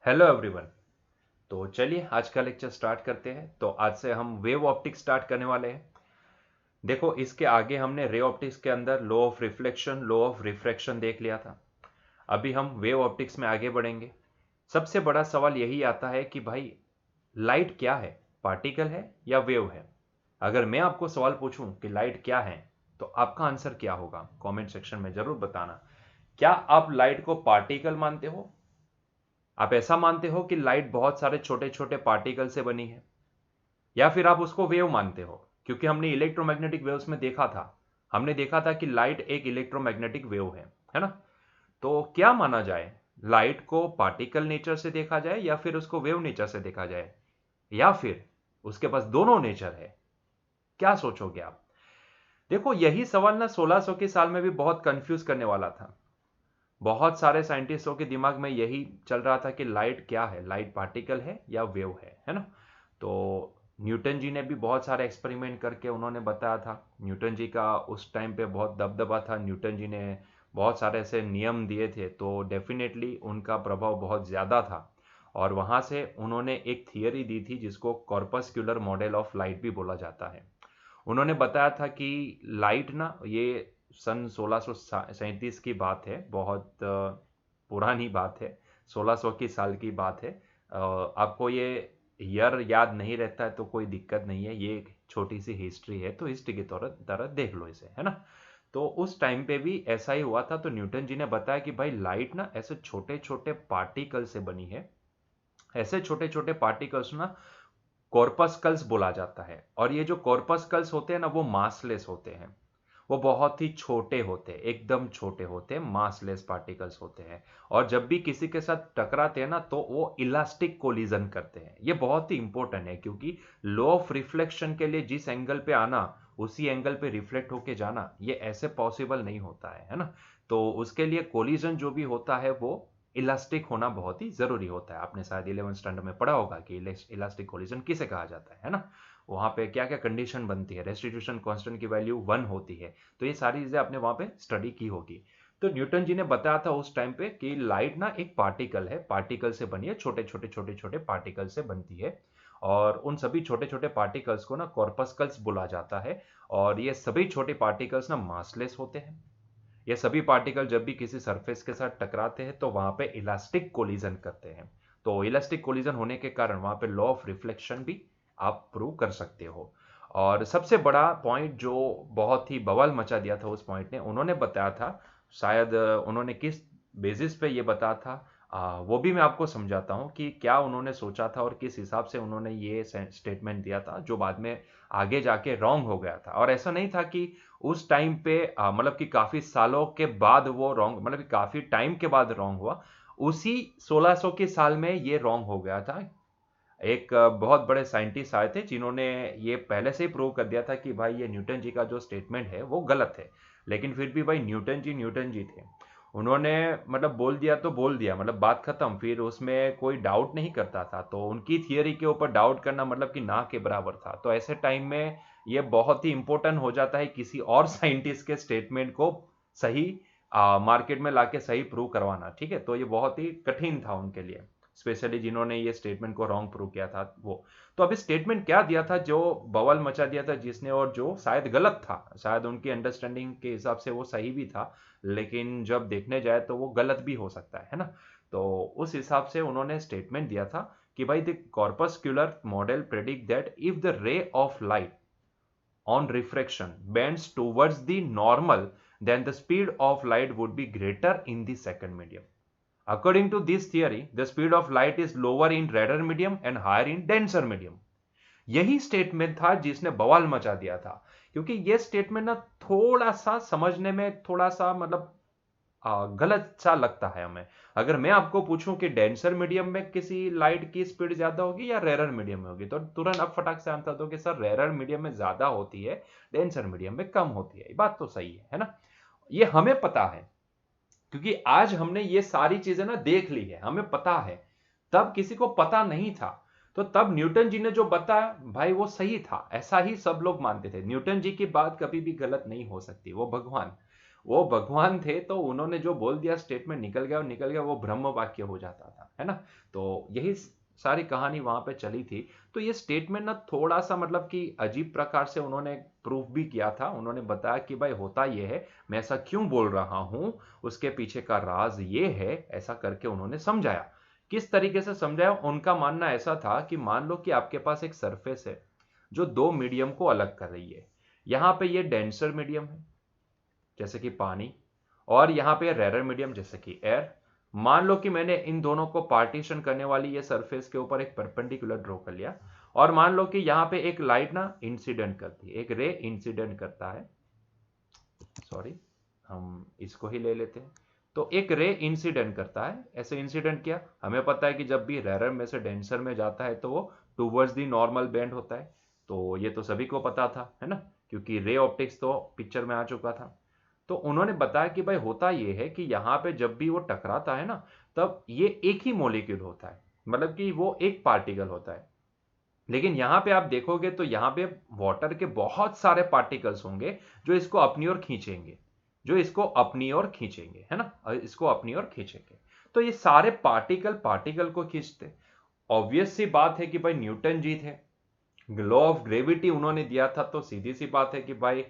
Hello everyone. तो चलिए आज का लेक्चर स्टार्ट करते हैं। तो आज से हम वेव ऑप्टिक्स स्टार्ट करने वाले हैं। देखो, इसके आगे हमने रे ऑप्टिक्स के अंदर law of reflection, law of refraction देख लिया था। अभी हम वेव ऑप्टिक्स में आगे बढ़ेंगे। सबसे बड़ा सवाल यही आता है कि भाई लाइट क्या है, पार्टिकल है या वेव है। अगर मैं आपको सवाल पूछूं कि लाइट क्या है, तो आपका आंसर क्या होगा कमेंट सेक्शन में जरूर बताना। क्या आप लाइट को पार्टिकल मानते हो? आप ऐसा मानते हो कि लाइट बहुत सारे छोटे छोटे पार्टिकल से बनी है, या फिर आप उसको वेव मानते हो? क्योंकि हमने इलेक्ट्रोमैग्नेटिक वेव्स में देखा था, हमने देखा था कि लाइट एक इलेक्ट्रोमैग्नेटिक वेव है ना। तो क्या माना जाए, लाइट को पार्टिकल नेचर से देखा जाए या फिर उसको वेव नेचर से देखा जाए, या फिर उसके पास दोनों नेचर है? क्या सोचोगे आप? देखो, यही सवाल ना 1600 के साल में भी बहुत कंफ्यूज करने वाला था। बहुत सारे साइंटिस्टों के दिमाग में यही चल रहा था कि लाइट क्या है, लाइट पार्टिकल है या वेव है ना। तो न्यूटन जी ने भी बहुत सारे एक्सपेरिमेंट करके उन्होंने बताया था। न्यूटन जी का उस टाइम पे बहुत दबदबा था, न्यूटन जी ने बहुत सारे ऐसे नियम दिए थे, तो डेफिनेटली उनका प्रभाव बहुत ज़्यादा था। और वहाँ से उन्होंने एक थियरी दी थी जिसको कॉर्पस्क्यूलर मॉडल ऑफ लाइट भी बोला जाता है। उन्होंने बताया था कि लाइट ना, ये सन 1637 की बात है, बहुत पुरानी बात है, 1600 की साल की बात है। आपको ये ईयर याद नहीं रहता है तो कोई दिक्कत नहीं है, ये एक छोटी सी हिस्ट्री है, तो हिस्ट्री की तरह तरह देख लो इसे, है ना। तो उस टाइम पे भी ऐसा ही हुआ था। तो न्यूटन जी ने बताया कि भाई लाइट ना ऐसे छोटे छोटे पार्टिकल से बनी है। ऐसे छोटे छोटे पार्टिकल्स ना कॉर्पस्कल्स बोला जाता है। और ये जो कॉर्पस्कल्स होते हैं ना, वो मासलेस होते हैं। वो बहुत ही छोटे होते हैं, एकदम छोटे होते हैं, मासलेस पार्टिकल्स होते हैं। और जब भी किसी के साथ टकराते हैं ना, तो वो इलास्टिक कोलिजन करते हैं। ये बहुत ही इंपॉर्टेंट है, क्योंकि लॉ ऑफ रिफ्लेक्शन के लिए जिस एंगल पे आना, उसी एंगल पे रिफ्लेक्ट होके जाना, ये ऐसे पॉसिबल नहीं होता है ना। तो उसके लिए कोलिजन जो भी होता है वो इलास्टिक होना बहुत ही जरूरी होता है। आपने शायद 11th स्टैंडर्ड में पढ़ा होगा कि इलास्टिक कोलिजन किसे कहा जाता है ना। वहां पे क्या क्या कंडीशन बनती है, रेस्टिट्यूशन कांस्टेंट की वैल्यू 1 होती है। तो ये सारी चीजें आपने वहां पे स्टडी की होगी। तो न्यूटन जी ने बताया था उस टाइम पे कि लाइट ना एक पार्टिकल है, पार्टिकल से बनी है, छोटे छोटे छोटे छोटे पार्टिकल से बनती है। और उन सभी छोटे छोटे पार्टिकल्स को ना कॉर्पस्कल्स बोला जाता है। और ये सभी छोटे पार्टिकल्स ना मासलेस होते हैं। ये सभी पार्टिकल जब भी किसी सरफेस के साथ टकराते हैं तो वहां पे इलास्टिक कोलिजन करते हैं। तो इलास्टिक कोलिजन होने के कारण वहां पे लॉ ऑफ रिफ्लेक्शन भी आप प्रूव कर सकते हो। और सबसे बड़ा पॉइंट जो बहुत ही बवाल मचा दिया था उस पॉइंट ने, उन्होंने बताया था, शायद उन्होंने किस बेसिस पे ये बताया था, वो भी मैं आपको समझाता हूँ कि क्या उन्होंने सोचा था और किस हिसाब से उन्होंने ये स्टेटमेंट दिया था, जो बाद में आगे जाके रॉन्ग हो गया था। और ऐसा नहीं था कि उस टाइम पे मतलब कि काफी सालों के बाद वो रॉन्ग, मतलब कि काफी टाइम के बाद रॉन्ग हुआ। उसी 1600 के साल में ये रॉन्ग हो गया था। एक बहुत बड़े साइंटिस्ट आए थे जिन्होंने ये पहले से ही प्रूव कर दिया था कि भाई ये न्यूटन जी का जो स्टेटमेंट है वो गलत है। लेकिन फिर भी भाई न्यूटन जी थे। उन्होंने मतलब बोल दिया तो बोल दिया, मतलब बात खत्म, फिर उसमें कोई डाउट नहीं करता था। तो उनकी थियरी के ऊपर डाउट करना मतलब कि ना के बराबर था। तो ऐसे टाइम में ये बहुत ही इंपॉर्टेंट हो जाता है किसी और साइंटिस्ट के स्टेटमेंट को सही मार्केट में लाके सही प्रूव करवाना। ठीक है, तो ये बहुत ही कठिन था उनके लिए, स्पेशली जिन्होंने ये स्टेटमेंट को रॉन्ग प्रूव किया था वो। तो अभी स्टेटमेंट क्या दिया था जो बवाल मचा दिया था जिसने, और जो शायद गलत था, शायद उनकी अंडरस्टैंडिंग के हिसाब से वो सही भी था, लेकिन जब देखने जाए तो वो गलत भी हो सकता है ना। तो उस हिसाब से उन्होंने स्टेटमेंट दिया था कि भाई the corpuscular model predict that if the ray of light on refraction bends towards the normal, then the speed of light would be greater in the second medium. According to this theory, the speed of light is lower in rarer medium and higher in denser medium. यही statement था जिसने बवाल मचा दिया था। क्योंकि यह statement ना थोड़ा सा समझने में थोड़ा सा मतलब गलत सा लगता है हमें। अगर मैं आपको पूछूं कि डेंसर मीडियम में किसी लाइट की स्पीड ज्यादा होगी या रेरर मीडियम में होगी, तो तुरंत आप फटाक से आंसर दो कि सर रेरर मीडियम में ज्यादा होती है, डेंसर मीडियम में कम होती है। ये बात तो सही है ना। ये हमें पता है, क्योंकि आज हमने ये सारी चीजें ना देख ली है, हमें पता है। तब किसी को पता नहीं था। तो तब न्यूटन जी ने जो बताया भाई वो सही था, ऐसा ही सब लोग मानते थे। न्यूटन जी की बात कभी भी गलत नहीं हो सकती। वो भगवान थे, तो उन्होंने जो बोल दिया स्टेटमेंट निकल गया, और निकल गया, वो ब्रह्म वाक्य हो जाता था। है ना। तो यही सारी कहानी वहां पे चली थी। तो ये स्टेटमेंट ना थोड़ा सा मतलब कि अजीब प्रकार से उन्होंने प्रूफ भी किया था। उन्होंने बताया कि भाई होता ये है, मैं ऐसा क्यों बोल रहा हूं, उसके पीछे का राज ये है, ऐसा करके उन्होंने समझाया। किस तरीके से समझाया, उनका मानना ऐसा था कि मान लो कि आपके पास एक सरफेस है जो दो मीडियम को अलग कर रही है। यहां पे ये डेंसर मीडियम है जैसे कि पानी, और यहां पे रेयर मीडियम जैसे कि एयर। मान लो कि मैंने इन दोनों को पार्टीशन करने वाली ये सरफेस के ऊपर एक परपेंडिकुलर ड्रॉ कर लिया, और मान लो कि यहां पे एक लाइट ना इंसिडेंट करती है, एक रे इंसिडेंट करता है। सॉरी, हम इसको ही ले लेते हैं। तो एक रे इंसिडेंट करता है, ऐसे इंसिडेंट किया। हमें पता है कि जब भी रेयर में से डेंसर में जाता है तो वो टूवर्ड्स दी नॉर्मल बेंड होता है। तो ये तो सभी को पता था, है ना, क्योंकि रे ऑप्टिक्स तो पिक्चर में आ चुका था। तो उन्होंने बताया कि भाई होता यह है कि यहां पे जब भी वो टकराता है ना, तब ये एक ही मॉलिक्यूल होता है, मतलब कि वो एक पार्टिकल होता है। लेकिन यहां पे आप देखोगे तो यहां पे वाटर के बहुत सारे पार्टिकल्स होंगे जो इसको अपनी ओर खींचेंगे, जो इसको अपनी ओर खींचेंगे, है ना, इसको अपनी ओर खींचेंगे। तो ये सारे पार्टिकल पार्टिकल को खींचते। ऑब्वियस सी बात है कि भाई न्यूटन जी थे, लॉ ऑफ ग्रेविटी उन्होंने दिया था, तो सीधी सी बात है कि भाई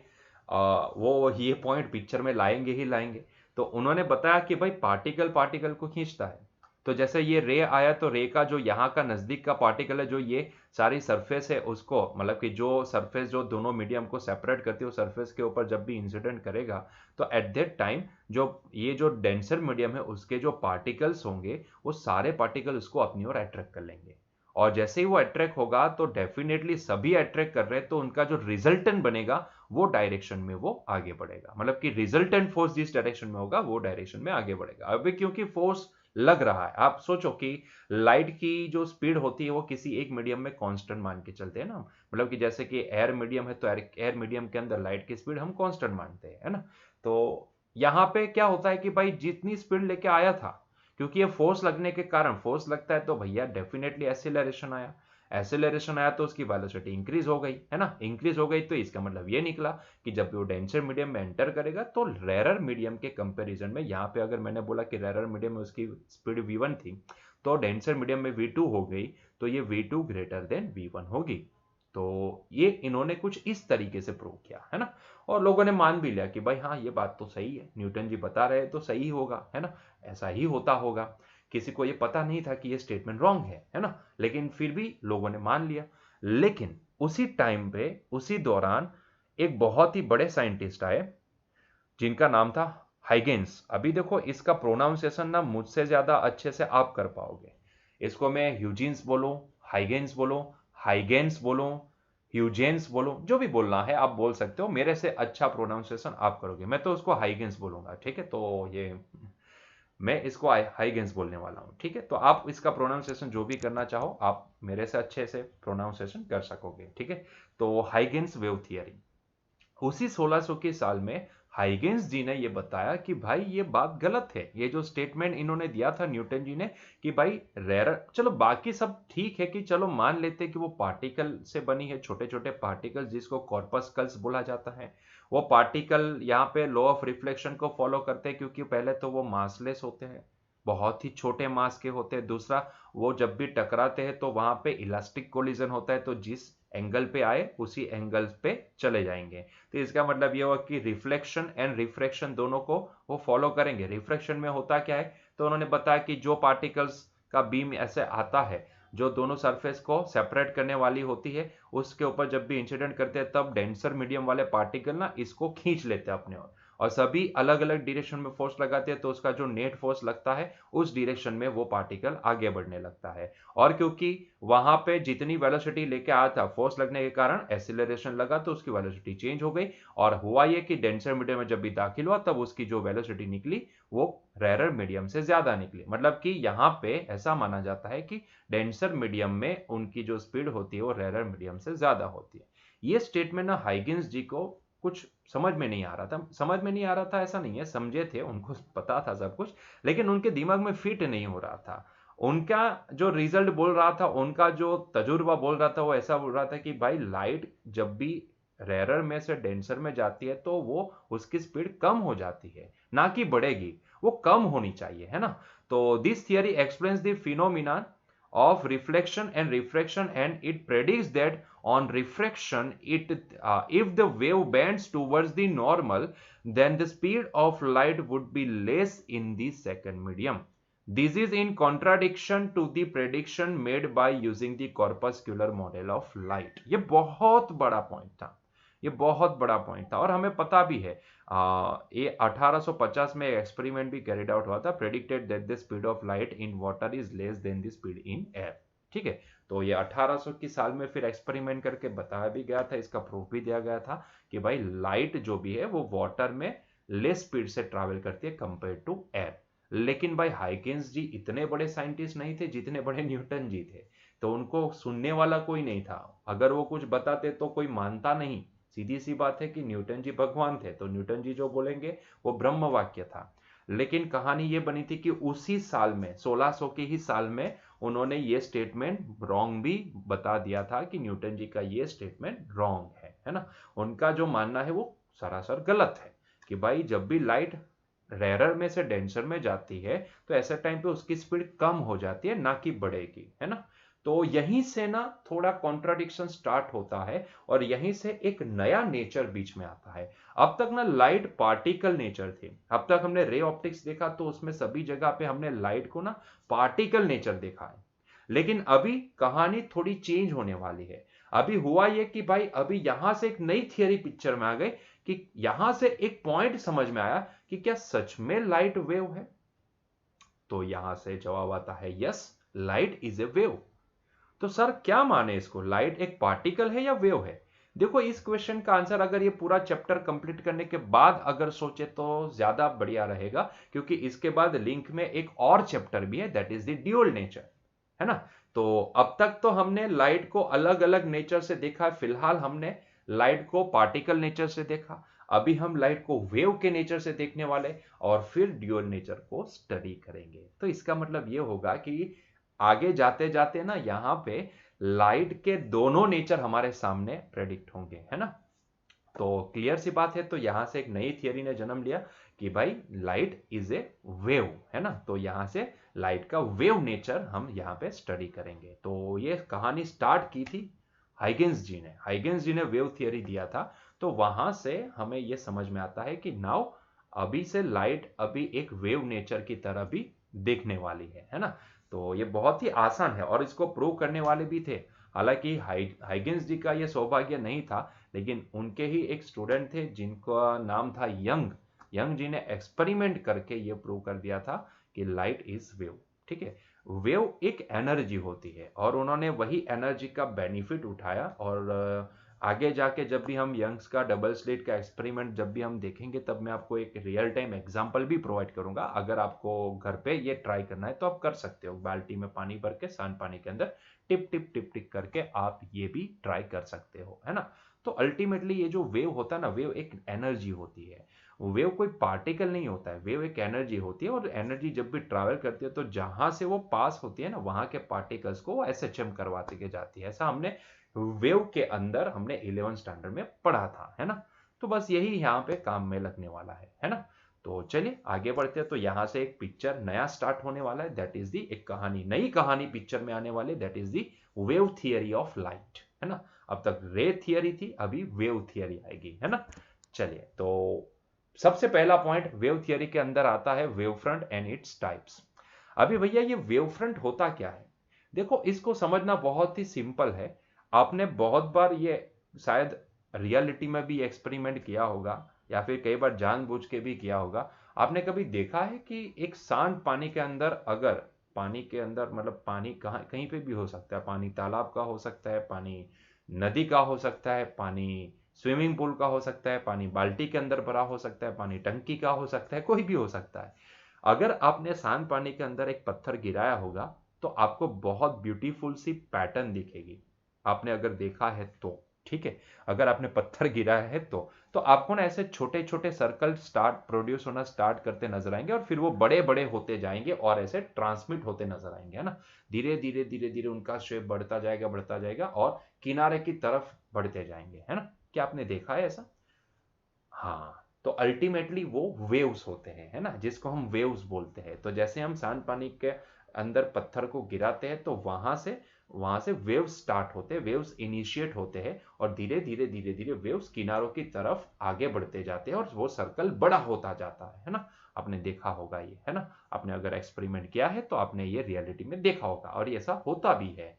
वो ये पॉइंट पिक्चर में लाएंगे ही लाएंगे। तो उन्होंने बताया कि भाई पार्टिकल पार्टिकल को खींचता है। तो जैसे ये रे आया, तो रे का जो यहाँ का नजदीक का पार्टिकल है, जो ये सारी सरफेस है उसको, मतलब कि जो सरफेस जो दोनों मीडियम को सेपरेट करती है, उस सरफेस के ऊपर जब भी इंसिडेंट करेगा, तो एट दैट टाइम जो ये जो डेंसर मीडियम है उसके जो पार्टिकल्स होंगे, वो सारे पार्टिकल उसको अपनी ओर अट्रैक्ट कर लेंगे। और जैसे ही वो अट्रैक्ट होगा तो डेफिनेटली सभी अट्रैक्ट कर रहे हैं, तो उनका जो रिजल्टेंट बनेगा वो डायरेक्शन में वो आगे बढ़ेगा, मतलब कि रिजल्टेंट फोर्स जिस डायरेक्शन में होगा वो डायरेक्शन में आगे बढ़ेगा। अभी क्योंकि फोर्स लग रहा है, आप सोचो कि लाइट की जो स्पीड होती है वो किसी एक मीडियम में कांस्टेंट मान के चलते हैं ना, मतलब कि जैसे कि एयर मीडियम है तो एयर मीडियम के अंदर लाइट की स्पीड हम कांस्टेंट मानते हैं, है ना। तो यहां पे क्या होता है कि भाई जितनी स्पीड लेके आया था, क्योंकि ये फोर्स लगने के कारण, फोर्स लगता है तो भैया डेफिनेटली एसिलरेशन आया। एसिलरेशन आया तो उसकी वेलोसिटी इंक्रीज हो गई, है ना। इंक्रीज हो गई तो इसका मतलब ये निकला कि जब भी वो डेंसर मीडियम में एंटर करेगा तो रेरर मीडियम के कंपैरिजन में, यहाँ पे अगर मैंने बोला कि रेरर मीडियम में उसकी स्पीड v1 थी, तो डेंसर मीडियम में v2 हो गई, तो ये v2 ग्रेटर देन v1 होगी। तो ये इन्होंने कुछ इस तरीके से प्रूव किया, है ना। और लोगों ने मान भी लिया कि भाई हाँ ये बात तो सही है, न्यूटन जी बता रहे तो सही होगा, है ना, ऐसा ही होता होगा। किसी को ये पता नहीं था कि ये स्टेटमेंट रॉन्ग है ना, लेकिन फिर भी लोगों ने मान लिया। लेकिन उसी टाइम पे, उसी दौरान एक बहुत ही बड़े साइंटिस्ट आए जिनका नाम था हाइगेंस। अभी देखो इसका प्रोनाउंसिएशन ना मुझसे ज्यादा अच्छे से आप कर पाओगे। इसको मैं ह्यूजेंस बोलूं, हाइगेंस बोलूं, हाइगेंस बोलूं, ह्यूजेंस बोलूं, जो भी बोलना है आप बोल सकते हो, मेरे से अच्छा प्रोनाउंसिएशन आप करोगे। मैं तो उसको हाइगेंस बोलूंगा, ठीक है। तो ये मैं इसको हाइगेंस बोलने वाला हूं, ठीक है। तो आप इसका प्रोनाउंसिएशन जो भी करना चाहो आप मेरे से अच्छे से प्रोनाउंसिएशन कर सकोगे, ठीक है। तो हाइगेंस वेव थियरी, उसी 1600 के साल में हाइगेंस जी ने यह बताया कि भाई ये बात गलत है। ये जो स्टेटमेंट इन्होंने दिया था न्यूटन जी ने कि भाई रेयर, चलो बाकी सब ठीक है कि चलो मान लेते कि वो पार्टिकल से बनी है, छोटे छोटे पार्टिकल जिसको कॉर्पस्कल्स बोला जाता है। वो पार्टिकल यहाँ पे लॉ ऑफ रिफ्लेक्शन को फॉलो करते हैं, क्योंकि पहले तो वो मासलेस होते हैं, बहुत ही छोटे मास के होते हैं। दूसरा, वो जब भी टकराते हैं तो वहां पे इलास्टिक कोलिजन होता है, तो जिस एंगल पे आए उसी एंगल पे चले जाएंगे। तो इसका मतलब ये हुआ कि रिफ्लेक्शन एंड रिफ्रैक्शन दोनों को वो फॉलो करेंगे। रिफ्रैक्शन में होता क्या है, तो उन्होंने बताया कि जो पार्टिकल्स का बीम ऐसे आता है जो दोनों सरफेस को सेपरेट करने वाली होती है, उसके ऊपर जब भी इंसिडेंट करते हैं तब डेंसर मीडियम वाले पार्टिकल ना इसको खींच लेते हैं अपने ओर, और सभी अलग अलग डायरेक्शन में फोर्स लगाते हैं, तो उसका जो नेट फोर्स लगता है उस डायरेक्शन में वो पार्टिकल आगे बढ़ने लगता है। और क्योंकि वहां पे जितनी वेलोसिटी लेके आया था, फोर्स लगने के कारण एसिलरेशन लगा, तो उसकी वेलोसिटी चेंज हो गई। और हुआ ये कि डेंसर मीडियम में जब भी दाखिल हुआ तब उसकी जो वेलोसिटी निकली वो रेरर मीडियम से ज्यादा निकली। मतलब कि यहाँ पे ऐसा माना जाता है कि डेंसर मीडियम में उनकी जो स्पीड होती है वो रेरर मीडियम से ज्यादा होती है। ये स्टेटमेंट ना हाइगेंस जी को कुछ समझ में नहीं आ रहा था। समझ में नहीं आ रहा था ऐसा नहीं है, समझे थे, उनको पता था सब कुछ, लेकिन उनके दिमाग में फिट नहीं हो रहा था। उनका जो रिजल्ट बोल रहा था, उनका जो तजुर्बा बोल रहा था, वो ऐसा बोल रहा था कि भाई लाइट जब भी रेरर में से डेंसर में जाती है तो वो उसकी स्पीड कम हो जाती है, ना कि बढ़ेगी। वो कम होनी चाहिए, है ना। तो this theory explains the phenomena of reflection and refraction, and it predicts that on refraction if the wave bends towards the normal, then the speed of light would be less in the second medium. This is in contradiction to the prediction made by using the corpuscular model of light. ये बहुत बड़ा point था, ये बहुत बड़ा point था, और हमें पता भी है ये 1850 में एक्सपेरिमेंट भी कैरिड आउट हुआ था, predicted that the speed of light in water is less than the speed in air. ठीक है, तो ये 1800 की साल में फिर एक्सपेरिमेंट करके बताया भी गया था, इसका प्रूफ भी दिया गया था कि भाई लाइट जो भी है वो वाटर में लेस स्पीड से ट्रैवल करती है कंपेयर टू एयर। लेकिन भाई हाइकिंस जी इतने बड़े साइंटिस्ट नहीं थे जितने बड़े न्यूटन जी थे, तो उनको सुनने वाला कोई नहीं था, अगर वो कुछ बताते तो कोई मानता नहीं। सीधी सी बात है कि न्यूटन जी भगवान थे, तो न्यूटन जी जो बोलेंगे वो ब्रह्म वाक्य था। लेकिन कहानी ये बनी थी कि उसी साल में 1600 के ही साल में उन्होंने ये स्टेटमेंट रॉन्ग भी बता दिया था कि न्यूटन जी का ये स्टेटमेंट रॉन्ग है ना। उनका जो मानना है वो सरासर गलत है कि भाई जब भी लाइट रेयरर में से डेंसर में जाती है तो ऐसे टाइम पे उसकी स्पीड कम हो जाती है, ना कि बढ़ेगी, है ना। तो यहीं से ना थोड़ा कॉन्ट्राडिक्शन स्टार्ट होता है और यहीं से एक नया नेचर बीच में आता है। अब तक ना लाइट पार्टिकल नेचर थी, अब तक हमने रे ऑप्टिक्स देखा तो उसमें सभी जगह पे हमने लाइट को ना पार्टिकल नेचर देखा है। लेकिन अभी कहानी थोड़ी चेंज होने वाली है। अभी हुआ ये कि भाई अभी यहां से एक नई थियरी पिक्चर में आ गई कि यहां से एक पॉइंट समझ में आया कि क्या सच में लाइट वेव है। तो यहां से जवाब आता है yes, light is a wave. तो सर क्या माने इसको, लाइट एक पार्टिकल है या वेव है। देखो इस क्वेश्चन का आंसर अगर ये पूरा चैप्टर कंप्लीट करने के बाद अगर सोचे तो ज्यादा बढ़िया रहेगा, क्योंकि इसके बाद लिंक में एक और चैप्टर भी है, that is the dual nature, है ना। तो अब तक तो हमने लाइट को अलग अलग नेचर से देखा है, फिलहाल हमने लाइट को पार्टिकल नेचर से देखा, अभी हम लाइट को वेव के नेचर से देखने वाले और फिर ड्यूअल नेचर को स्टडी करेंगे। तो इसका मतलब ये होगा कि आगे जाते जाते ना यहां पे लाइट के दोनों नेचर हमारे सामने प्रेडिक्ट होंगे, है ना। तो क्लियर सी बात है, तो यहां से एक नई थियरी ने जन्म लिया कि भाई लाइट इज ए वेव, है ना। तो यहां से लाइट का वेव नेचर हम यहां पे स्टडी करेंगे। तो ये कहानी स्टार्ट की थी हाइगेंस जी ने वेव थियरी दिया था। तो वहां से हमें यह समझ में आता है कि नाउ अभी से लाइट अभी एक वेव नेचर की तरह भी देखने वाली है ना। तो ये बहुत ही आसान है और इसको प्रूव करने वाले भी थे। हालांकि हाइगेंस जी का ये सौभाग्य नहीं था, लेकिन उनके ही एक स्टूडेंट थे जिनका नाम था यंग जी ने एक्सपेरिमेंट करके ये प्रूव कर दिया था कि लाइट इज वेव। ठीक है, वेव एक एनर्जी होती है और उन्होंने वही एनर्जी का बेनिफिट उठाया। और आगे जाके जब भी हम यंग्स का डबल स्लिट का एक्सपेरिमेंट जब भी हम देखेंगे तब मैं आपको एक रियल टाइम एग्जांपल भी प्रोवाइड करूंगा। अगर आपको घर पे ये ट्राई करना है तो आप कर सकते हो, बाल्टी में पानी भर के सांड पानी के अंदर टिप टिप टिप टिप करके आप ये भी ट्राई कर सकते हो, है ना। तो अल्टीमेटली ये जो वेव होता है ना, वेव एक एनर्जी होती है, वेव कोई पार्टिकल नहीं होता है, वेव एक एनर्जी होती है। और एनर्जी जब भी ट्रैवल करती है तो जहां से वो पास होती है ना वहां के पार्टिकल्स को वो एसएचएम करवाते के जाती है। ऐसा हमने वेव के अंदर हमने 11 स्टैंडर्ड में पढ़ा था, है ना। तो बस यही यहाँ पे काम में लगने वाला है ना। तो चलिए आगे बढ़ते हैं। तो यहां से एक पिक्चर नया स्टार्ट होने वाला है, दैट इज दी एक कहानी, नई कहानी पिक्चर में आने वाली, that is the wave theory of light, है ना। अब तक रे थियरी थी, अभी वेव थियरी आएगी, है ना। चलिए, तो सबसे पहला पॉइंट वेव थियरी के अंदर आता है wave front and its types. अभी भैया ये वेव फ्रंट होता क्या है, देखो इसको समझना बहुत ही सिंपल है। आपने बहुत बार ये शायद रियलिटी में भी एक्सपेरिमेंट किया होगा या फिर कई बार जानबूझ के भी किया होगा। आपने कभी देखा है कि एक सांड पानी के अंदर, अगर पानी के अंदर मतलब पानी कहाँ कहीं पे भी हो सकता है, पानी तालाब का हो सकता है, पानी नदी का हो सकता है, पानी स्विमिंग पूल का हो सकता है, पानी बाल्टी के अंदर भरा हो सकता है, पानी टंकी का हो सकता है, कोई भी हो सकता है। अगर आपने सांड पानी के अंदर एक पत्थर गिराया होगा तो आपको बहुत ब्यूटीफुल सी पैटर्न दिखेगी, आपने अगर देखा है तो। ठीक है, अगर आपने पत्थर गिराया है तो आपको ना ऐसे छोटे छोटे सर्कल स्टार्ट प्रोड्यूस होना स्टार्ट करते नजर आएंगे और फिर वो बड़े बड़े होते जाएंगे और ऐसे ट्रांसमिट होते नजर आएंगे, है ना। धीरे धीरे धीरे धीरे उनका शेप बढ़ता जाएगा और किनारे की तरफ बढ़ते जाएंगे, है ना। क्या आपने देखा है ऐसा? हाँ, तो अल्टीमेटली वो वेव्स होते हैं, है ना, जिसको हम वेव्स बोलते हैं। तो जैसे हम सांड पानी के अंदर पत्थर को गिराते हैं तो वहां से वेव्स स्टार्ट होते हैं, वेव्स इनिशिएट होते हैं और धीरे धीरे धीरे धीरे वेव्स किनारों की तरफ आगे बढ़ते जाते हैं और वो सर्कल बड़ा होता जाता है ना। आपने देखा होगा ये, है ना, आपने अगर एक्सपेरिमेंट किया है तो आपने ये रियलिटी में देखा होगा और ये ऐसा होता भी है।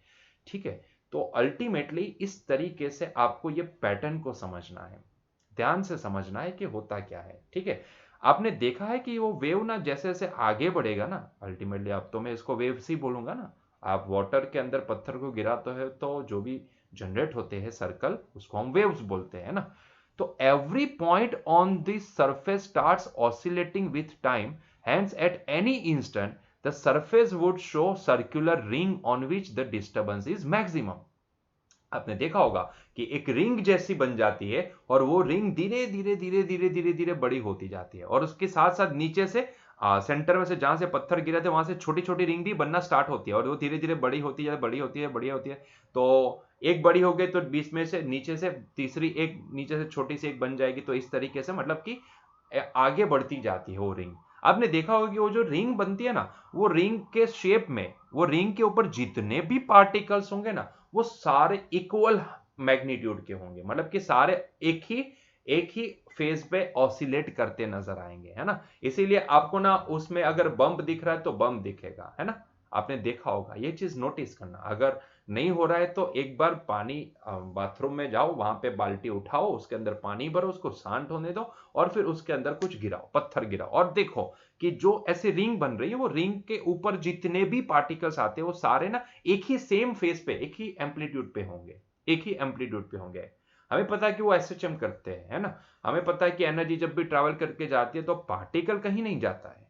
ठीक है, तो अल्टीमेटली इस तरीके से आपको ये पैटर्न को समझना है, ध्यान से समझना है कि होता क्या है। ठीक है, आपने देखा है कि वो वेव ना जैसे जैसे आगे बढ़ेगा ना, अल्टीमेटली अब तो मैं इसको वेव्स ही बोलूंगा ना। आप वाटर के अंदर पत्थर को गिराते हो तो जो भी जनरेट होते हैं सर्कल, उसको हम वेव्स बोलते हैं ना। तो every point on this surface starts oscillating with time, hence at any instant the surface would show circular ring on which the disturbance is maximum। आपने देखा होगा कि एक रिंग जैसी बन जाती है और वो रिंग धीरे धीरे धीरे धीरे धीरे धीरे बड़ी होती जाती है और उसके साथ साथ नीचे से सेंटर में से जहां से पत्थर गिरे थे वहां से छोटी छोटी रिंग भी बनना स्टार्ट होती है और वो धीरे धीरे बड़ी होती है, बड़ी होती है, बड़ी होती है। तो एक बड़ी हो गई तो बीच में से नीचे से तीसरी एक, नीचे से छोटी सी एक बन जाएगी। तो इस तरीके से मतलब कि आगे बढ़ती जाती है वो रिंग। आपने देखा होगा कि वो जो रिंग बनती है ना, वो रिंग के शेप में, वो रिंग के ऊपर जितने भी पार्टिकल्स होंगे ना, वो सारे इक्वल मैग्नीट्यूड के होंगे, मतलब कि सारे एक ही फेज पे ऑसिलेट करते नजर आएंगे, है ना। इसीलिए आपको ना उसमें अगर बम्प दिख रहा है तो बम्प दिखेगा, है ना। आपने देखा होगा, ये चीज नोटिस करना। अगर नहीं हो रहा है तो एक बार पानी बाथरूम में जाओ, वहां पे बाल्टी उठाओ, उसके अंदर पानी भरो, उसको शांत होने दो और फिर उसके अंदर कुछ गिराओ, पत्थर गिराओ और देखो कि जो ऐसे रिंग बन रही है, वो रिंग के ऊपर जितने भी पार्टिकल्स आते हैं वो सारे ना एक ही सेम फेस पे, एक ही एम्पलीट्यूड पे होंगे, एक ही एम्पलीट्यूड पे होंगे। हमें पता है कि वो एसएचएम करते हैं, है ना। हमें पता है कि एनर्जी जब भी ट्रैवल करके जाती है तो पार्टिकल कहीं नहीं जाता है,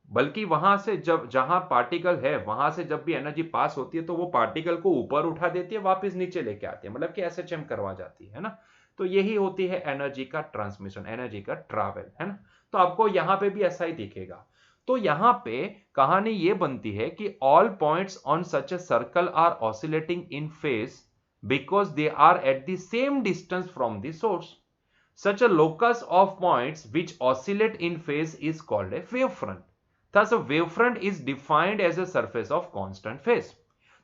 बल्कि वहां से जब जहां पार्टिकल है वहां से जब भी एनर्जी पास होती है तो वो पार्टिकल को ऊपर उठा देती है, वापस नीचे लेके आती है, मतलब कि एसएचएम करवा जाती है ना। तो यही होती है एनर्जी का ट्रांसमिशन, एनर्जी का ट्रैवल, है ना। तो आपको यहां पे भी ऐसा ही दिखेगा। तो यहां पे कहानी ये बनती है कि all points on such a circle are oscillating in phase because they are at the same distance from the source. Such a locus of points which oscillate in phase is called a wavefront. Thus, a wavefront is defined as a surface of constant phase.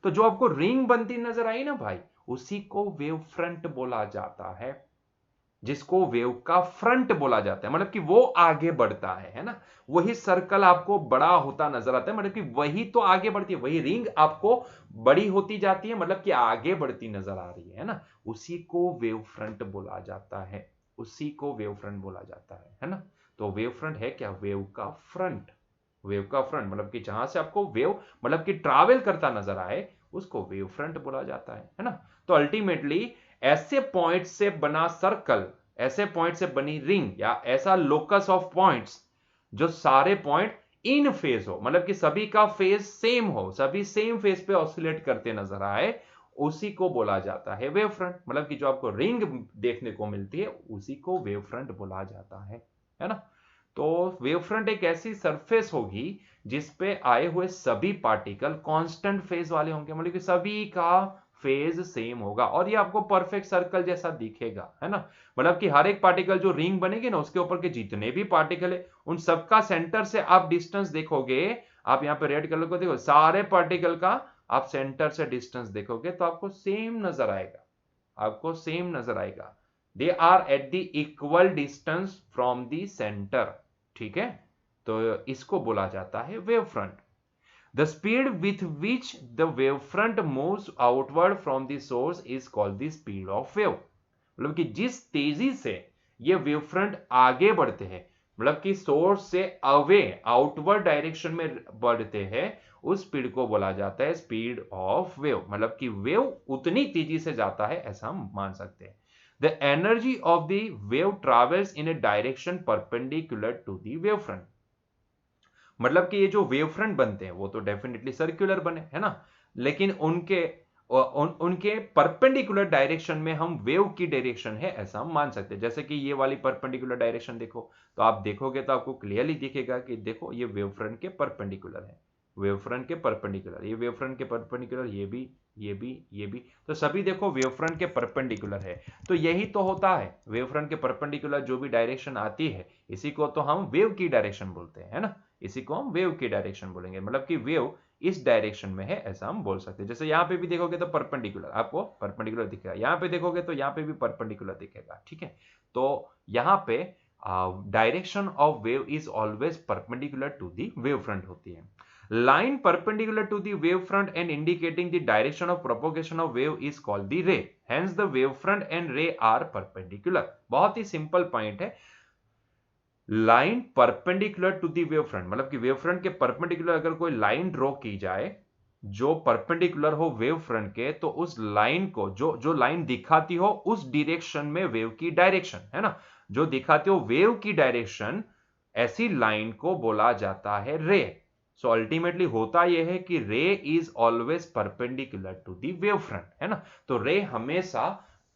तो जो आपको ring बनती नजर आई ना भाई, उसी को wave front बोला जाता है, जिसको वेव का फ्रंट बोला जाता है, मतलब कि वो आगे बढ़ता है ना। वही सर्कल आपको बड़ा होता नजर आता है, मतलब कि वही तो आगे बढ़ती है, वही रिंग आपको बड़ी होती जाती है, मतलब कि आगे बढ़ती नजर आ रही है ना। उसी को वेव फ्रंट बोला जाता है, उसी को वेव फ्रंट बोला जाता है ना। तो वेव फ्रंट है क्या? वेव का फ्रंट। वेव का फ्रंट मतलब कि जहां से आपको वेव मतलब कि ट्रैवल करता नजर आए, उसको वेव फ्रंट बोला जाता है ना। तो अल्टीमेटली ऐसे पॉइंट से बना सर्कल, ऐसे पॉइंट से बनी रिंग या ऐसा लोकस ऑफ पॉइंट्स जो सारे पॉइंट इन फेज हो, मतलब कि सभी का फेज सेम हो, सभी सेम फेज पे ऑसिलेट करते नजर आए, उसी को बोला जाता है वेव फ्रंट। मतलब कि जो आपको रिंग देखने को मिलती है उसी को वेव फ्रंट बोला जाता है ना। तो वेव फ्रंट एक ऐसी सरफेस होगी जिसपे आए हुए सभी पार्टिकल कांस्टेंट फेज वाले होंगे, मतलब कि सभी का फेज सेम होगा और ये आपको परफेक्ट सर्कल जैसा दिखेगा, है ना। मतलब कि हर एक पार्टिकल जो रिंग बनेगी ना, उसके ऊपर के जितने भी पार्टिकल है उन सबका सेंटर से आप डिस्टेंस देखोगे, आप यहाँ पे रेड कलर को देखो, सारे पार्टिकल का आप सेंटर से डिस्टेंस देखोगे तो आपको सेम नजर आएगा, आपको सेम नजर आएगा। They are at the equal distance from the centre, ठीक है। तो इसको बोला जाता है wave front. The speed with which the wave front moves outward from the source is called the speed of wave. मतलब कि जिस तेजी से ये वेव फ्रंट आगे बढ़ते हैं, मतलब कि सोर्स से अवे आउटवर्ड डायरेक्शन में बढ़ते हैं, उस स्पीड को बोला जाता है स्पीड ऑफ वेव। मतलब कि वेव उतनी तेजी से जाता है ऐसा हम मान सकते हैं। The energy of the wave travels in a direction perpendicular to the wave front। मतलब कि ये जो वेव फ्रंट बनते हैं वो तो डेफिनेटली सर्कुलर बने, है ना, लेकिन उनके परपेंडिकुलर डायरेक्शन में हम वेव की डायरेक्शन है ऐसा हम मान सकते हैं। जैसे कि ये वाली परपेंडिकुलर डायरेक्शन देखो, तो आप देखोगे तो आपको क्लियरली दिखेगा कि देखो ये वेव फ्रंट के परपेंडिकुलर है। वेव फ्रंट के परपेंडिकुलर, ये वेव फ्रंट के परपेंडिकुलर, ये भी, ये भी, ये भी, तो सभी देखो वेव फ्रंट के परपेंडिकुलर है। तो यही तो होता है, वेव फ्रंट के परपेंडिकुलर जो भी डायरेक्शन आती है इसी को तो हम वेव की डायरेक्शन बोलते हैं, है ना, इसी को हम वेव की डायरेक्शन बोलेंगे, मतलब कि वेव इस डायरेक्शन में है ऐसा हम बोल सकते हैं। जैसे यहाँ पे भी देखोगे तो परपेंडिकुलर, आपको परपेंडिकुलर दिखेगा, यहाँ पे देखोगे तो यहाँ पे भी परपेंडिकुलर दिखेगा, ठीक है। तो यहाँ पे direction of wave is always perpendicular to the wave front होती है। Line perpendicular to the wave front and indicating the direction of propagation of wave is called the ray, hence the wave front and ray are perpendicular. बहुत ही simple point है, line perpendicular to the wave front, मतलब कि wave front के perpendicular अगर कोई line draw की जाए जो परपेंडिकुलर हो वेव फ्रंट के, तो उस लाइन को जो जो लाइन दिखाती हो उस डायरेक्शन में वेव की डायरेक्शन, है ना, जो दिखाती हो वेव की डायरेक्शन, ऐसी लाइन को बोला जाता है रे। सो अल्टीमेटली होता यह है कि ray is always perpendicular to the wave front, है ना। तो रे हमेशा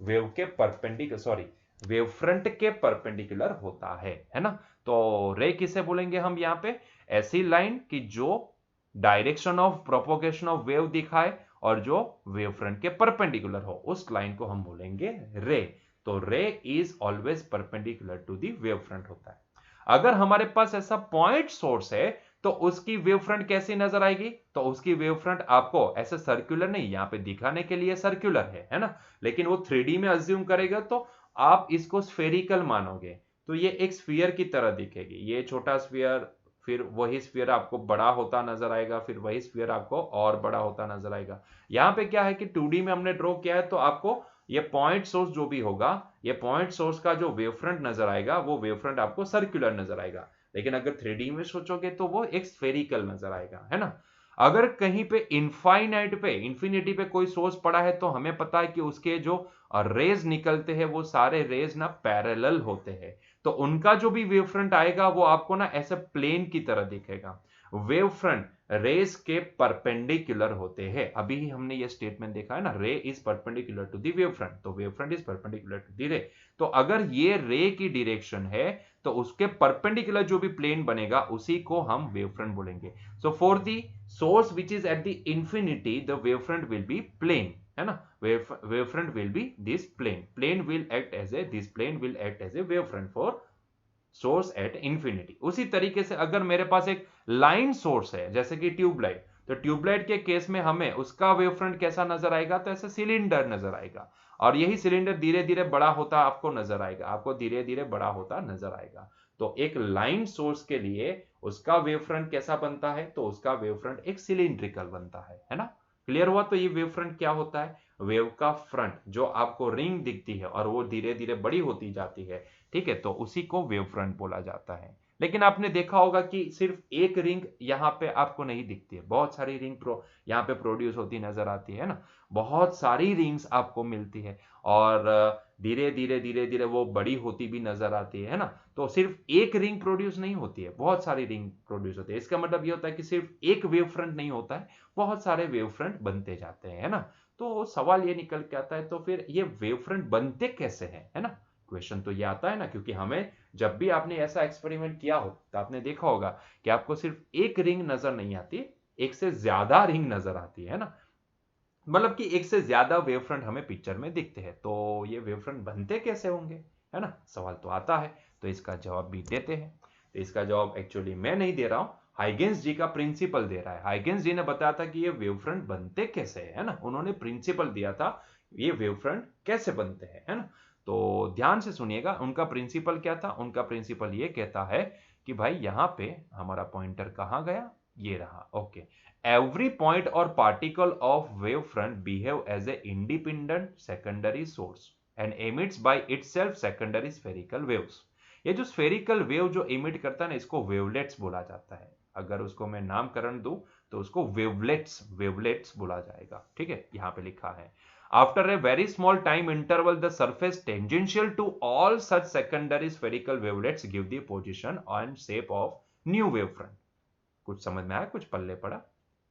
वेव के परपेंडिकुलर, सॉरी, वेव फ्रंट के परपेंडिकुलर होता है ना। तो रे किसे बोलेंगे हम यहाँ पे, ऐसी लाइन कि जो direction of propagation of wave दिखाए और जो वेव फ्रंट के परपेंडिकुलर हो, उस लाइन को हम बोलेंगे रे। तो ray is always perpendicular to the wave front होता है। अगर हमारे पास ऐसा पॉइंट सोर्स है तो उसकी वेव फ्रंट कैसी नजर आएगी, तो उसकी वेव फ्रंट आपको ऐसे सर्कुलर नहीं, यहां पे दिखाने के लिए सर्कुलर है ना, लेकिन वो 3D में अज्यूम करेगा तो आप इसको स्फेरिकल मानोगे, तो ये एक स्फीयर की तरह दिखेगी, ये छोटा स्फीयर, फिर वही स्फीयर आपको बड़ा होता नजर आएगा, फिर वही स्फीयर आपको और बड़ा होता नजर आएगा। यहां पे क्या है कि 2D में हमने ड्रॉ किया है, तो आपको ये पॉइंट सोर्स जो भी होगा, ये पॉइंट सोर्स का जो वेव फ्रंट नजर आएगा वो वेव फ्रंट आपको सर्कुलर नजर आएगा, लेकिन अगर 3D में सोचोगे तो वो एक स्फेरिकल नजर आएगा, है ना। अगर कहीं पे इनफाइनाइट पे, इंफिनिटी पे कोई सोर्स पड़ा है तो हमें पता है कि उसके जो रेज निकलते हैं वो सारे रेज ना पैरेलल होते हैं, तो उनका जो भी वेव फ्रंट आएगा वो आपको ना ऐसे प्लेन की तरह दिखेगा। वेव फ्रंट रेज के परपेंडिकुलर होते हैं, अभी ही हमने ये स्टेटमेंट देखा है ना, ray is perpendicular to the wave front, तो wave front is perpendicular to the ray. तो अगर ये रे की डायरेक्शन है तो उसके परपेंडिकुलर जो भी प्लेन बनेगा उसी को हम वेव फ्रंट बोलेंगे। So for the source which is at the infinity the wave front will be plane, है ना, wave front will be this plane will act as a, this plane will act as a wave front for source at infinity। उसी तरीके से अगर मेरे पास एक line source है जैसे कि ट्यूबलाइट, तो ट्यूबलाइट के केस में हमें उसका वेव फ्रंट कैसा नजर आएगा, तो ऐसा सिलेंडर नजर आएगा, और यही सिलेंडर धीरे धीरे बड़ा होता आपको नजर आएगा, आपको धीरे धीरे बड़ा होता नजर आएगा। तो एक लाइन सोर्स के लिए उसका वेव फ्रंट कैसा बनता है, तो उसका वेव फ्रंट एक सिलिंड्रिकल बनता है ना। क्लियर हुआ। तो ये वेव फ्रंट क्या होता है, वेव का फ्रंट जो आपको रिंग दिखती है और वो धीरे धीरे बड़ी होती जाती है, ठीक है, तो उसी को वेव फ्रंट बोला जाता है। लेकिन आपने देखा होगा कि सिर्फ एक रिंग यहाँ पे आपको नहीं दिखती है, बहुत सारी रिंग यहाँ पे प्रोड्यूस होती नजर आती है ना, बहुत सारी रिंग्स आपको मिलती है, और धीरे धीरे धीरे धीरे वो बड़ी होती भी नजर आती है ना। तो सिर्फ एक रिंग प्रोड्यूस नहीं होती है, बहुत सारी रिंग प्रोड्यूस होती है। इसका मतलब ये होता है कि सिर्फ एक वेव फ्रंट नहीं होता है, बहुत सारे वेव फ्रंट बनते जाते हैं, है ना। तो सवाल ये निकल के आता है, तो फिर ये वेव फ्रंट बनते कैसे हैं, है ना। क्वेश्चन तो ये आता है ना, क्योंकि हमें जब भी आपने ऐसा एक्सपेरिमेंट किया हो तो आपने देखा होगा कि आपको सिर्फ एक रिंग नजर नहीं आती, एक से ज्यादा रिंग नजर आती है ना, मतलब कि एक से ज्यादा वेव फ्रंट हमें पिक्चर में दिखते हैं। तो ये वेव फ्रंट बनते कैसे होंगे, है ना, सवाल तो आता है। तो इसका जवाब भी देते हैं। तो इसका जवाब एक्चुअली मैं नहीं दे रहा हूं, हाइगेंस जी का प्रिंसिपल दे रहा है। हाइगेंस जी ने बताया था कि ये वेव फ्रंट बनते कैसे है ना, उन्होंने प्रिंसिपल दिया था ये वेव फ्रंट कैसे बनते हैं, है ना। तो ध्यान से सुनिएगा, उनका प्रिंसिपल क्या था। उनका प्रिंसिपल ये कहता है कि भाई यहां पे हमारा पॉइंटर कहां गया, ये रहा, okay. Every point or particle of wavefront behave as a independent secondary source and emits by itself secondary spherical waves। ये जो spherical wave जो emit करता है ना, इसको wavelets बोला जाता है। अगर उसको मैं नामकरण दूं तो उसको wavelets बोला जाएगा, ठीक है, यहां पे लिखा है। After a very small time interval, the surface tangential to all such secondary spherical wavelets give the position and shape of new wavefront। कुछ समझ में आया, कुछ पल्ले पड़ा,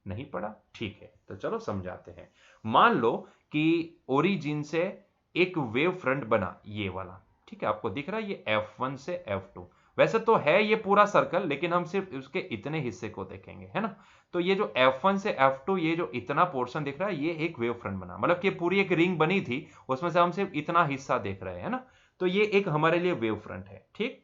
नहीं पड़ा, ठीक है। तो चलो समझाते हैं। मान लो कि ओरिजिन से एक वेव फ्रंट बना, ये वाला, ठीक है, आपको दिख रहा है ये F1 से F2, वैसे तो है ये पूरा सर्कल, लेकिन हम सिर्फ उसके इतने हिस्से को देखेंगे, है ना। तो ये जो F1 से F2 ये जो इतना पोर्शन दिख रहा है, ये एक वेव फ्रंट बना, मतलब कि पूरी एक रिंग बनी थी, उसमें से हम सिर्फ इतना हिस्सा देख रहे हैं, है ना। तो ये एक हमारे लिए वेव फ्रंट है, ठीक।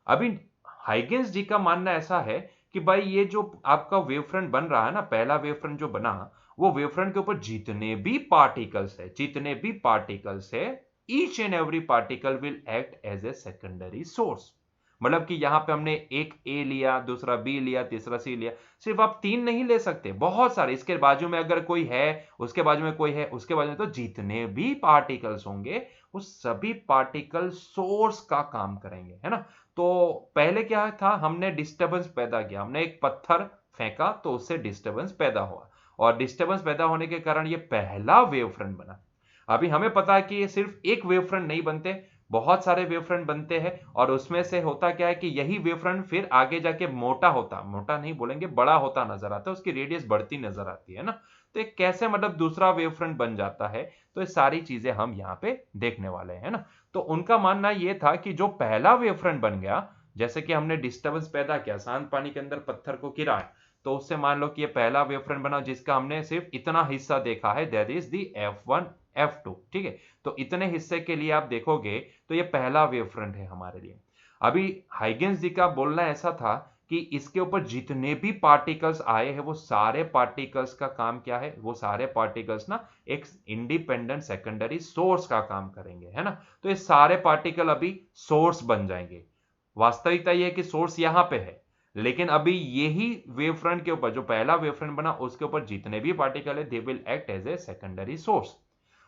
अभी हाइगेंस जी का मानना ऐसा है कि भाई ये जो आपका वेव फ्रंट बन रहा है ना, पहला वेव फ्रंट जो बना, वो वेव फ्रंट के ऊपर जितने भी पार्टिकल्स है, जितने भी पार्टिकल्स है, each and every particle will act as a secondary source. मतलब कि यहां पे हमने एक ए लिया, दूसरा बी लिया, तीसरा सी लिया, सिर्फ आप तीन नहीं ले सकते, बहुत सारे, इसके बाजू में अगर कोई है, उसके बाजू में कोई है, उसके बाजू में, तो जितने भी पार्टिकल्स होंगे वो सभी पार्टिकल सोर्स का काम करेंगे, है ना। तो पहले क्या था, हमने डिस्टरबेंस पैदा किया, हमने एक पत्थर फेंका तो उससे डिस्टरबेंस पैदा हुआ, और डिस्टरबेंस पैदा होने के कारण ये पहला वेव फ्रंट बना। अभी हमें पता है कि ये सिर्फ एक वेव फ्रंट नहीं बनते, बहुत सारे वेव फ्रंट बनते हैं, और उसमें से होता क्या है कि यही वेव फ्रंट फिर आगे जाके मोटा होता, मोटा नहीं बोलेंगे, बड़ा होता नजर आता है, उसकी रेडियस बढ़ती नजर आती है ना। तो एक कैसे मतलब दूसरा वेव फ्रंट बन जाता है, तो ये सारी चीजें हम यहाँ पे देखने वाले हैं ना। तो उनका मानना यह था कि जो पहला वेव फ्रंट बन गया, जैसे कि हमने डिस्टर्बेंस पैदा किया, शांत पानी के अंदर पत्थर को गिराया, तो उससे मान लो कि ये पहला वेव फ्रंट बना जिसका हमने सिर्फ इतना हिस्सा देखा है, that is the F1 F2, ठीक है। तो इतने हिस्से के लिए आप देखोगे तो ये पहला वेव फ्रंट है हमारे लिए। अभी हाइगेंस जी का बोलना ऐसा था कि इसके ऊपर जितने भी पार्टिकल्स आए हैं, वो सारे पार्टिकल्स का काम क्या है, वो सारे पार्टिकल्स ना एक इंडिपेंडेंट सेकेंडरी सोर्स का काम करेंगे, है ना। तो ये सारे पार्टिकल अभी सोर्स बन जाएंगे। वास्तविकता यह है कि सोर्स यहां पे है, लेकिन अभी यही वेव फ्रंट के ऊपर जो पहला वेव फ्रंट बना, उसके ऊपर जितने भी पार्टिकल है, they will act as a secondary source.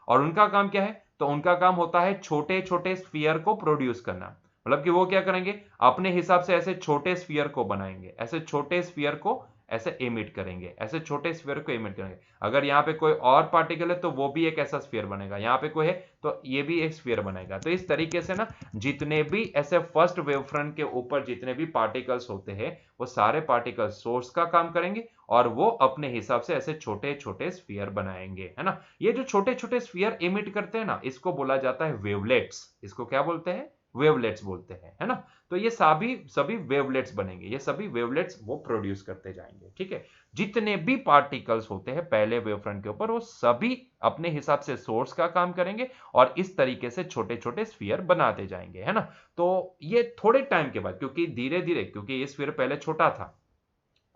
और उनका काम क्या है, तो उनका काम होता है छोटे छोटे स्फीयर को प्रोड्यूस करना। मतलब कि वो क्या करेंगे, अपने हिसाब से ऐसे छोटे स्फीयर को बनाएंगे, ऐसे छोटे स्फीयर को ऐसे एमिट करेंगे, ऐसे छोटे स्फीयर को एमिट करेंगे। अगर यहाँ पे कोई और पार्टिकल है तो वो भी एक ऐसा स्फीयर बनेगा, यहाँ पे कोई है तो ये भी एक स्फीयर बनेगा। तो इस तरीके से ना जितने भी ऐसे फर्स्ट वेव फ्रंट के ऊपर जितने भी पार्टिकल्स होते हैं, वो सारे पार्टिकल सोर्स का काम करेंगे, और वो अपने हिसाब से ऐसे छोटे छोटे स्फीयर बनाएंगे, है ना। ये जो छोटे छोटे स्फीयर एमिट करते हैं ना, इसको बोला जाता है वेवलेट्स। इसको क्या बोलते हैं, वेवलेट्स बोलते हैं, है ना। तो ये सभी सभी वेवलेट्स बनेंगे, ये सभी वेवलेट्स वो प्रोड्यूस करते जाएंगे, ठीक है। जितने भी पार्टिकल्स होते हैं पहले वेव फ्रंट के ऊपर, वो सभी अपने हिसाब से सोर्स का काम करेंगे, और इस तरीके से छोटे छोटे स्फीयर बनाते जाएंगे, है ना। तो ये थोड़े टाइम के बाद, क्योंकि धीरे धीरे, क्योंकि ये स्फीयर पहले छोटा था,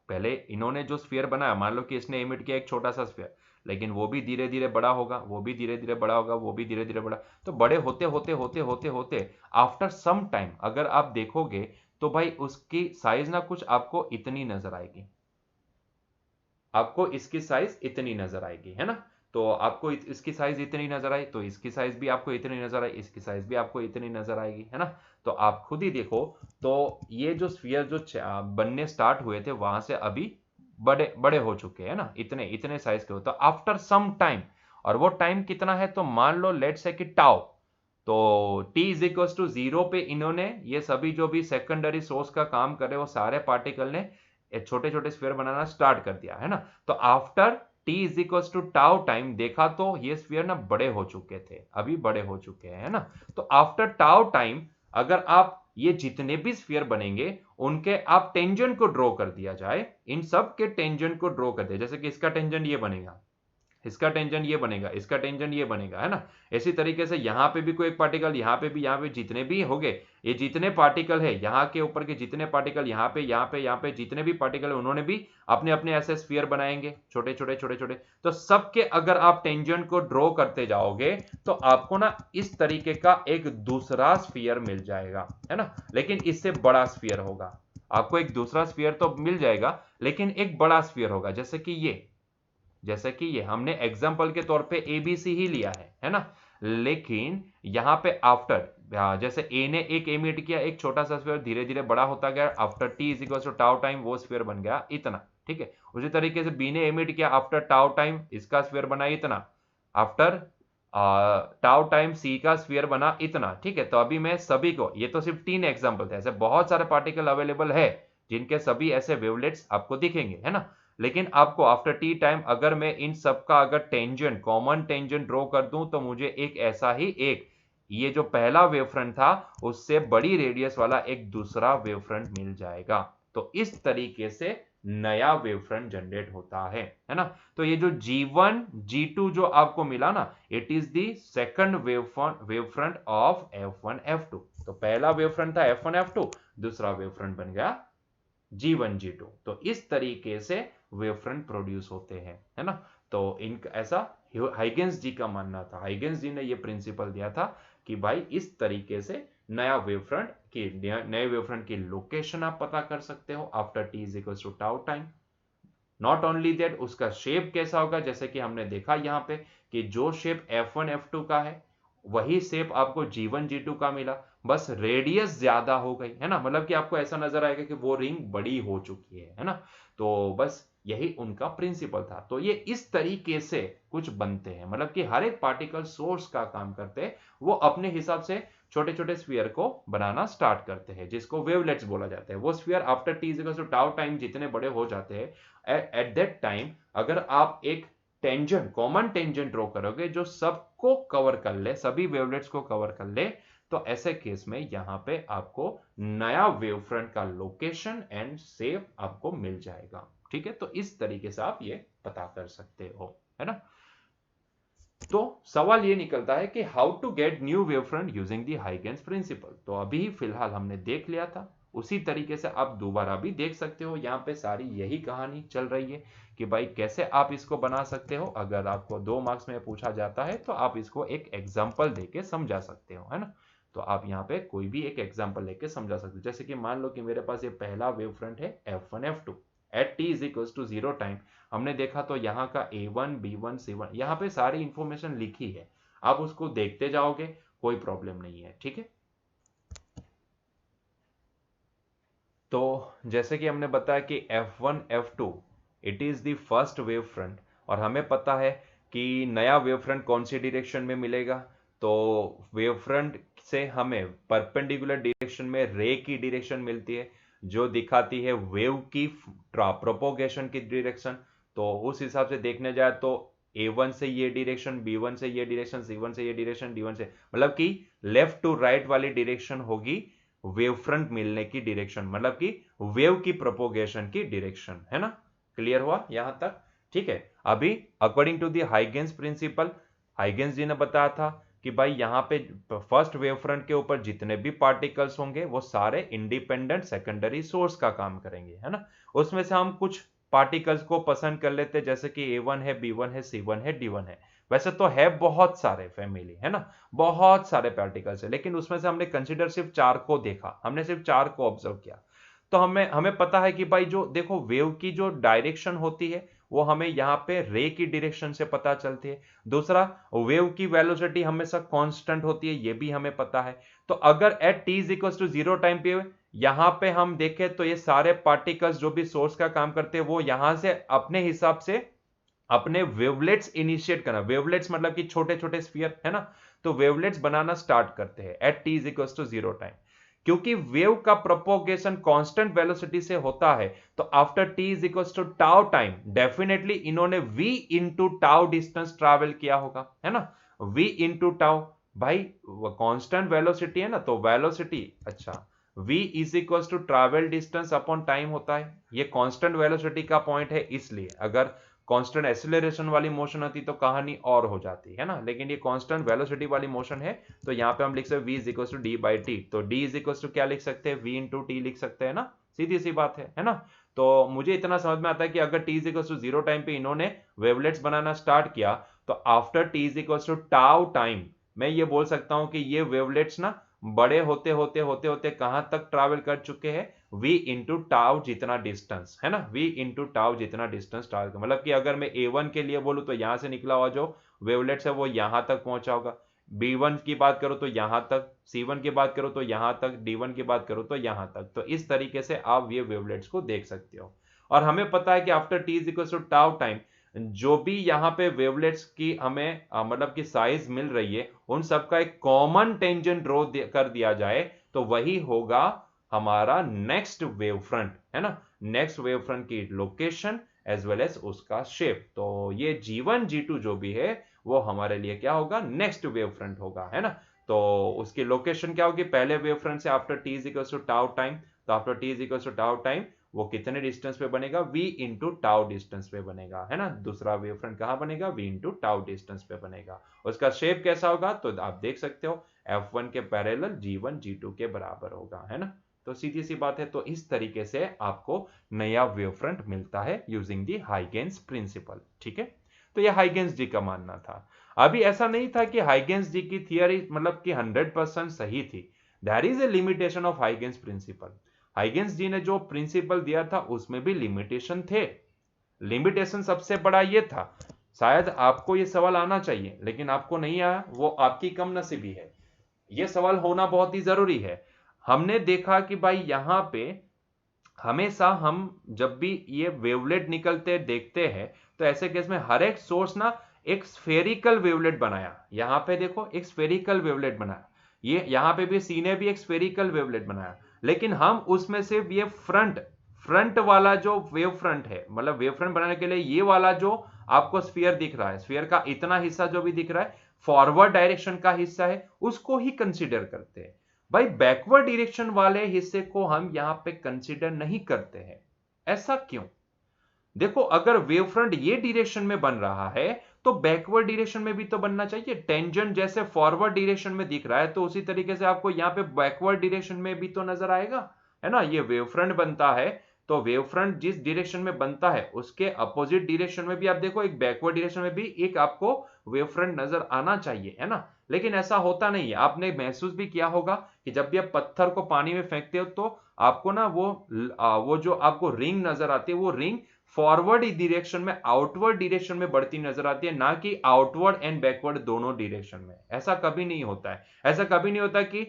पहले इन्होंने जो स्फीयर बनाया, मान लो कि इसने इमिट किया एक छोटा सा स्फीयर, लेकिन वो भी धीरे धीरे बड़ा होगा, वो भी धीरे धीरे बड़ा होगा, वो भी धीरे धीरे बड़ा, तो बड़े होते होते होते होते होते आफ्टर सम टाइम अगर आप देखोगे तो भाई उसकी साइज ना कुछ आपको इतनी नजर आएगी, आपको इसकी साइज इतनी नजर आएगी, है ना। तो आपको इसकी साइज इतनी नजर आई, तो इसकी साइज भी आपको इतनी नजर आई, इसकी साइज भी आपको इतनी नजर आएगी, है ना। तो आप खुद ही देखो, तो ये जो स्फीयर जो बनने स्टार्ट हुए थे, वहां से अभी बड़े बड़े हो चुके हैं ना, इतने इतने साइज के हो, तो आफ्टर सम टाइम, और वो टाइम कितना है, तो मान लो लेट से कि टाउ, तो t इज इक्वल टू 0 पे इन्होंने ये सभी जो भी सेकेंडरी सोर्स का काम कर रहे वो सारे पार्टिकल ने छोटे छोटे स्फीयर बनाना स्टार्ट कर दिया, है ना। तो after t is equal to tau time देखा तो ये स्फीयर ना बड़े हो चुके थे, अभी बड़े हो चुके हैं, है ना। तो आफ्टर टाउ टाइम अगर आप ये जितने भी स्फीयर बनेंगे उनके आप टेंजेंट को ड्रॉ कर दिया जाए, इन सब के टेंजेंट को ड्रॉ कर दिया, जैसे कि इसका टेंजेंट ये बनेगा, इसका टेंजेंट ये बनेगा, इसका टेंजेंट ये बनेगा, है ना। इसी तरीके से यहां पे भी कोई एक पार्टिकल, यहां पे भी, यहां पे जितने भी होंगे, ये जितने पार्टिकल है यहां के ऊपर के जितने पार्टिकल, यहां पे यहां पे यहां पे जितने भी पार्टिकल है, उन्होंने भी अपने अपने ऐसे स्फीयर बनाएंगे, छोटे छोटे छोटे छोटे। तो सबके अगर आप टेंजेंट को ड्रॉ करते जाओगे तो आपको ना इस तरीके का एक दूसरा स्फीयर मिल जाएगा, है ना। लेकिन इससे बड़ा स्फीयर होगा, आपको एक दूसरा स्फीयर तो मिल जाएगा, लेकिन एक बड़ा स्फीयर होगा, जैसे कि ये, जैसे कि ये हमने एग्जांपल के तौर पे एबीसी ही लिया है ना। लेकिन यहां पे आफ्टर, जैसे ए ने एक एमिट किया एक छोटा सा स्फीयर, धीरे धीरे बड़ा होता गया, after T is equal to tau time वो स्फीयर बन गया इतना, ठीक है। उसी तरीके से बी ने एमिट किया आफ्टर टाउ टाइम, इसका स्फीयर बना इतना, आफ्टर टाउ टाइम सी का स्फीयर बना इतना, ठीक है। तो अभी मैं सभी को, ये तो सिर्फ 3 एग्जांपल थे, ऐसे बहुत सारे पार्टिकल अवेलेबल है जिनके सभी ऐसे वेवलेट्स आपको दिखेंगे, है ना। लेकिन आपको आफ्टर टी टाइम अगर मैं इन सब का अगर टेंजेंट, कॉमन टेंजेंट ड्रॉ कर दूं, तो मुझे एक ऐसा ही एक ये जो पहला वेव फ्रंट था उससे बड़ी रेडियस वाला एक दूसरा वेव फ्रंट मिल जाएगा। तो इस तरीके से नया वेव फ्रंट जनरेट होता है ना। तो ये जो G1 G2 जो आपको मिला ना, it is the second wave front of F1 F2। तो पहला वेव फ्रंट था F1 F2, दूसरा वेव फ्रंट बन गया G1 G2। तो इस तरीके से वेव फ्रंट प्रोड्यूस होते हैं, है ना। तो इनका ऐसा हाइगेंस जी का मानना था, हाइगेंस जी ने ये प्रिंसिपल दिया था कि भाई इस तरीके से नए वेव फ्रंट की लोकेशन आप पता कर सकते हो after t is equal to tau time. Not only that, उसका शेप कैसा होगा, जैसे कि हमने देखा यहाँ पे कि जो शेप F1 F2 का है वही शेप आपको G1 G2 का मिला, बस रेडियस ज्यादा हो गई, है ना। मतलब कि आपको ऐसा नजर आएगा कि वो रिंग बड़ी हो चुकी है ना। तो बस यही उनका प्रिंसिपल था। तो ये इस तरीके से कुछ बनते हैं, मतलब कि हर एक पार्टिकल सोर्स का काम करते हैं, वो अपने हिसाब से छोटे छोटे स्फीयर को बनाना स्टार्ट करते हैं, जिसको वेवलेट्स बोला जाता है। वो sphere after t equal to tau time जितने बड़े हो जाते हैं, एट दैट टाइम अगर आप एक टेंजेंट, कॉमन टेंजेंट ड्रॉ करोगे जो सबको कवर कर ले, सभी वेवलेट्स को कवर कर ले, तो ऐसे केस में यहां पे आपको नया वेव फ्रंट का लोकेशन एंड शेप आपको मिल जाएगा। ठीक है, तो इस तरीके से आप ये पता कर सकते हो, है ना। तो सवाल ये निकलता है कि how to get new wave front using the Huygens principle. तो अभी फिलहाल हमने देख लिया था, उसी तरीके से आप दोबारा भी देख सकते हो। यहाँ पे सारी यही कहानी चल रही है कि भाई कैसे आप इसको बना सकते हो। अगर आपको 2 मार्क्स में पूछा जाता है तो आप इसको एक एग्जाम्पल देके समझा सकते हो, है ना। तो आप यहाँ पे कोई भी एक एग्जाम्पल लेके समझा सकते हो। जैसे कि मान लो कि मेरे पास ये पहला वेव फ्रंट है F1 F2 at t is equal to 0 time. हमने देखा तो यहाँ का A1 B1 C1 यहाँ पे सारी इंफॉर्मेशन लिखी है, आप उसको देखते जाओगे, कोई प्रॉब्लम नहीं है। ठीक है, तो जैसे कि हमने बताया कि F1 F2 it is the first wave front, और हमें पता है कि नया वेव फ्रंट कौन सी डायरेक्शन में मिलेगा। तो वेव फ्रंट से हमें परपेंडिकुलर डायरेक्शन में रे की डायरेक्शन मिलती है, जो दिखाती है वेव की प्रोपोगेशन की डायरेक्शन। तो उस हिसाब से देखने जाए तो A1 से ये डायरेक्शन, B1 से ये डायरेक्शन, C1 से ये डायरेक्शन, D1 से, मतलब कि लेफ्ट टू राइट वाली डायरेक्शन होगी वेव फ्रंट मिलने की डायरेक्शन, मतलब कि वेव की प्रोपोगेशन की डायरेक्शन, है ना। क्लियर हुआ यहां तक? ठीक है, अभी according to the Huygens principle, Huygens ji ने बताया था कि भाई यहाँ पे फर्स्ट वेव फ्रंट के ऊपर जितने भी पार्टिकल्स होंगे वो सारे इंडिपेंडेंट सेकेंडरी सोर्स का काम करेंगे, है ना। उसमें से हम कुछ पार्टिकल्स को पसंद कर लेते हैं, जैसे कि A1 है, B1 है, C1 है, D1 है। वैसे तो है बहुत सारे फैमिली, है ना, बहुत सारे पार्टिकल्स है, लेकिन उसमें से हमने कंसीडर सिर्फ 4 को देखा, हमने सिर्फ 4 को ऑब्जर्व किया। तो हमें हमें पता है कि भाई जो देखो वेव की जो डायरेक्शन होती है वो हमें यहाँ पे रे की डायरेक्शन से पता चलती है। दूसरा, वेव की वेलोसिटी हमेशा कांस्टेंट होती है, ये भी हमें पता है। तो अगर at t is equal to 0 time पे यहां पे हम देखें तो ये सारे पार्टिकल्स जो भी सोर्स का काम करते हैं वो यहां से अपने हिसाब से अपने वेवलेट्स इनिशिएट करना, वेवलेट्स मतलब कि छोटे छोटे स्फीयर, है ना। तो वेवलेट्स बनाना स्टार्ट करते हैं at t is equal to 0 time. क्योंकि वेव का प्रोपोगेशन कांस्टेंट वेलोसिटी से होता है, तो after t is equal to tau time definitely इन्होंने v into tau distance travel किया होगा, है ना। v इंटू टाउ, भाई कांस्टेंट वेलोसिटी है ना, तो वेलोसिटी, अच्छा, v is equal to travel distance upon time होता है। ये कांस्टेंट वेलोसिटी का पॉइंट है, इसलिए अगर कांस्टेंट एक्सीलरेशन वाली मोशन होती तो कहानी और हो जाती, है ना। लेकिन ये कांस्टेंट वेलोसिटी वाली मोशन है, तो यहाँ पे हम लिख सकते हैं v is equal to D by T. तो d इज इक्वल टू क्या लिख सकते हैं, v इंटू टी लिख सकते हैं ना, सीधी सी बात है ना। तो मुझे इतना समझ में आता है कि अगर t is equal to 0 time पे इन्होंने वेवलेट्स बनाना स्टार्ट किया, तो after t is equal to tau time मैं ये बोल सकता हूं कि ये वेवलेट्स ना बड़े होते होते होते होते कहां तक ट्रैवल कर चुके हैं, v इंटू टाउ जितना डिस्टेंस, है ना, v इंटू टाउ जितना डिस्टेंस ट्रैवल कर, मतलब कि अगर मैं A1 के लिए बोलूं तो यहां से निकला हुआ जो वेवलेट्स है वो यहां तक पहुंचा होगा। B1 की बात करो तो यहां तक, C1 की बात करो तो यहां तक, D1 की बात करो तो यहां तक। तो इस तरीके से आप ये वेवलेट्स को देख सकते हो। और हमें पता है कि after t is equal to tau time जो भी यहाँ पे वेवलेट्स की हमें मतलब की साइज मिल रही है, उन सबका एक कॉमन टेंजेंट ड्रॉ कर दिया जाए तो वही होगा हमारा नेक्स्ट वेव फ्रंट, है ना। नेक्स्ट वेव फ्रंट की लोकेशन एज वेल एज उसका शेप। तो ये G1 G2 जो भी है वो हमारे लिए क्या होगा, नेक्स्ट वेव फ्रंट होगा, है ना। तो उसकी लोकेशन क्या होगी, पहले वेव फ्रंट से after T is equal to tau time, तो after T is equal to tau time वो कितने डिस्टेंस पे बनेगा, v इंटू टाउ डिस्टेंस पे बनेगा, है ना। दूसरा वेव फ्रंट कहां बनेगा, v इंटू टाउ डिस्टेंस पे बनेगा। उसका शेप कैसा होगा, तो आप देख सकते हो F1 के पैरेलल G1 G2 के बराबर होगा, है ना। तो सीधी सी बात है। तो इस तरीके से आपको नया वेव फ्रंट मिलता है यूजिंग दी हाइगेंस प्रिंसिपल, ठीक है। तो यह हाइगेंस जी का मानना था। अभी ऐसा नहीं था कि हाइगेंस जी की थियरी मतलब कि 100% सही थी। There is a limitation of Huygens principle. Huygens ji ने जो प्रिंसिपल दिया था उसमें भी लिमिटेशन थे। लिमिटेशन सबसे बड़ा ये था, शायद आपको ये सवाल आना चाहिए लेकिन आपको नहीं आया, वो आपकी कम नसीबी है। ये सवाल होना बहुत ही जरूरी है। हमने देखा कि भाई यहां पे हमेशा हम जब भी ये वेवलेट निकलते देखते हैं तो ऐसे केस में हर एक सोर्स ना एक स्फेरिकल वेवलेट बनाया। यहां पे देखो एक स्फेरिकल वेवलेट बनाया, ये यहां पे भी सी ने भी एक स्फेरिकल वेवलेट बनाया, लेकिन हम उसमें से ये फ्रंट फ्रंट वाला जो वेव फ्रंट है, मतलब वेव फ्रंट बनाने के लिए ये वाला जो आपको स्फीयर दिख रहा है, स्फीयर का इतना हिस्सा जो भी दिख रहा है फॉरवर्ड डायरेक्शन का हिस्सा है, उसको ही कंसीडर करते हैं। भाई बैकवर्ड डायरेक्शन वाले हिस्से को हम यहां पे कंसीडर नहीं करते हैं। ऐसा क्यों? देखो अगर वेव फ्रंट ये डायरेक्शन में बन रहा है तो बैकवर्ड डायरेक्शन में भी तो बनना चाहिए। टेंजेंट जैसे फॉरवर्ड डायरेक्शन में दिख रहा है तो उसी तरीके से आपको यहां पे बैकवर्ड डायरेक्शन में भी तो नजर आएगा, है ना। ये वेव फ्रंट बनता है तो वेव फ्रंट जिस डायरेक्शन में बनता है उसके अपोजिट डायरेक्शन में भी आप देखो एक बैकवर्ड डायरेक्शन में भी एक आपको वेव फ्रंट नजर आना चाहिए, है ना। लेकिन ऐसा होता नहीं है। आपने महसूस भी किया होगा कि जब भी आप पत्थर को पानी में फेंकते हो तो आपको ना वो जो आपको रिंग नजर आती है वो रिंग फॉरवर्ड डायरेक्शन में आउटवर्ड डायरेक्शन में बढ़ती नजर आती है, ना कि आउटवर्ड एंड बैकवर्ड दोनों डायरेक्शन में। ऐसा कभी नहीं होता है। ऐसा कभी नहीं होता कि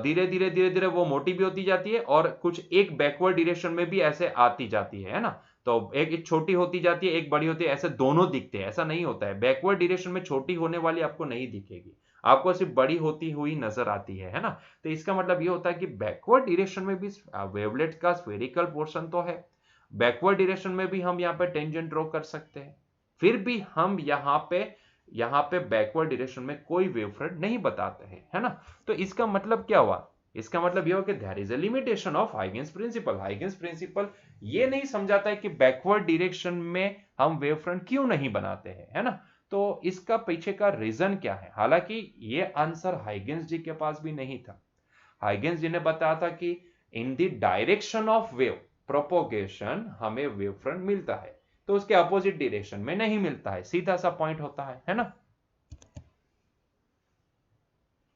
धीरे धीरे धीरे धीरे वो मोटी भी होती जाती है और कुछ एक बैकवर्ड डायरेक्शन में भी ऐसे आती जाती है ना। तो एक छोटी होती जाती है एक बड़ी होती है, ऐसे दोनों दिखते हैं, ऐसा नहीं होता है। बैकवर्ड डायरेक्शन में छोटी होने वाली आपको नहीं दिखेगी, आपको सिर्फ बड़ी होती हुई नजर आती है ना। तो इसका मतलब ये होता है कि बैकवर्ड डायरेक्शन में भी वेवलेट का स्फेरिकल पोर्शन तो है, बैकवर्ड डायरेक्शन में भी हम यहाँ पे टेंजेंट ड्रॉ कर सकते हैं। फिर भी हम यहाँ पे बैकवर्ड डायरेक्शन में कोई वेव फ्रंट नहीं बताते हैं, है ना। तो इसका मतलब क्या हुआ, इसका मतलब यह हो कि there is a limitation of Huygens principle. Huygens principle ये नहीं समझाता है कि बैकवर्ड डायरेक्शन में हम वेव फ्रंट क्यों नहीं बनाते हैं, है ना। तो इसका पीछे का रीजन क्या है, हालांकि ये आंसर हाइगेंस जी के पास भी नहीं था। हाइगेंस जी ने बताया था कि in the direction of wave propagation हमें वेव फ्रंट मिलता है, तो उसके अपोजिट डायरेक्शन में नहीं मिलता है, सीधा सा पॉइंट होता है ना।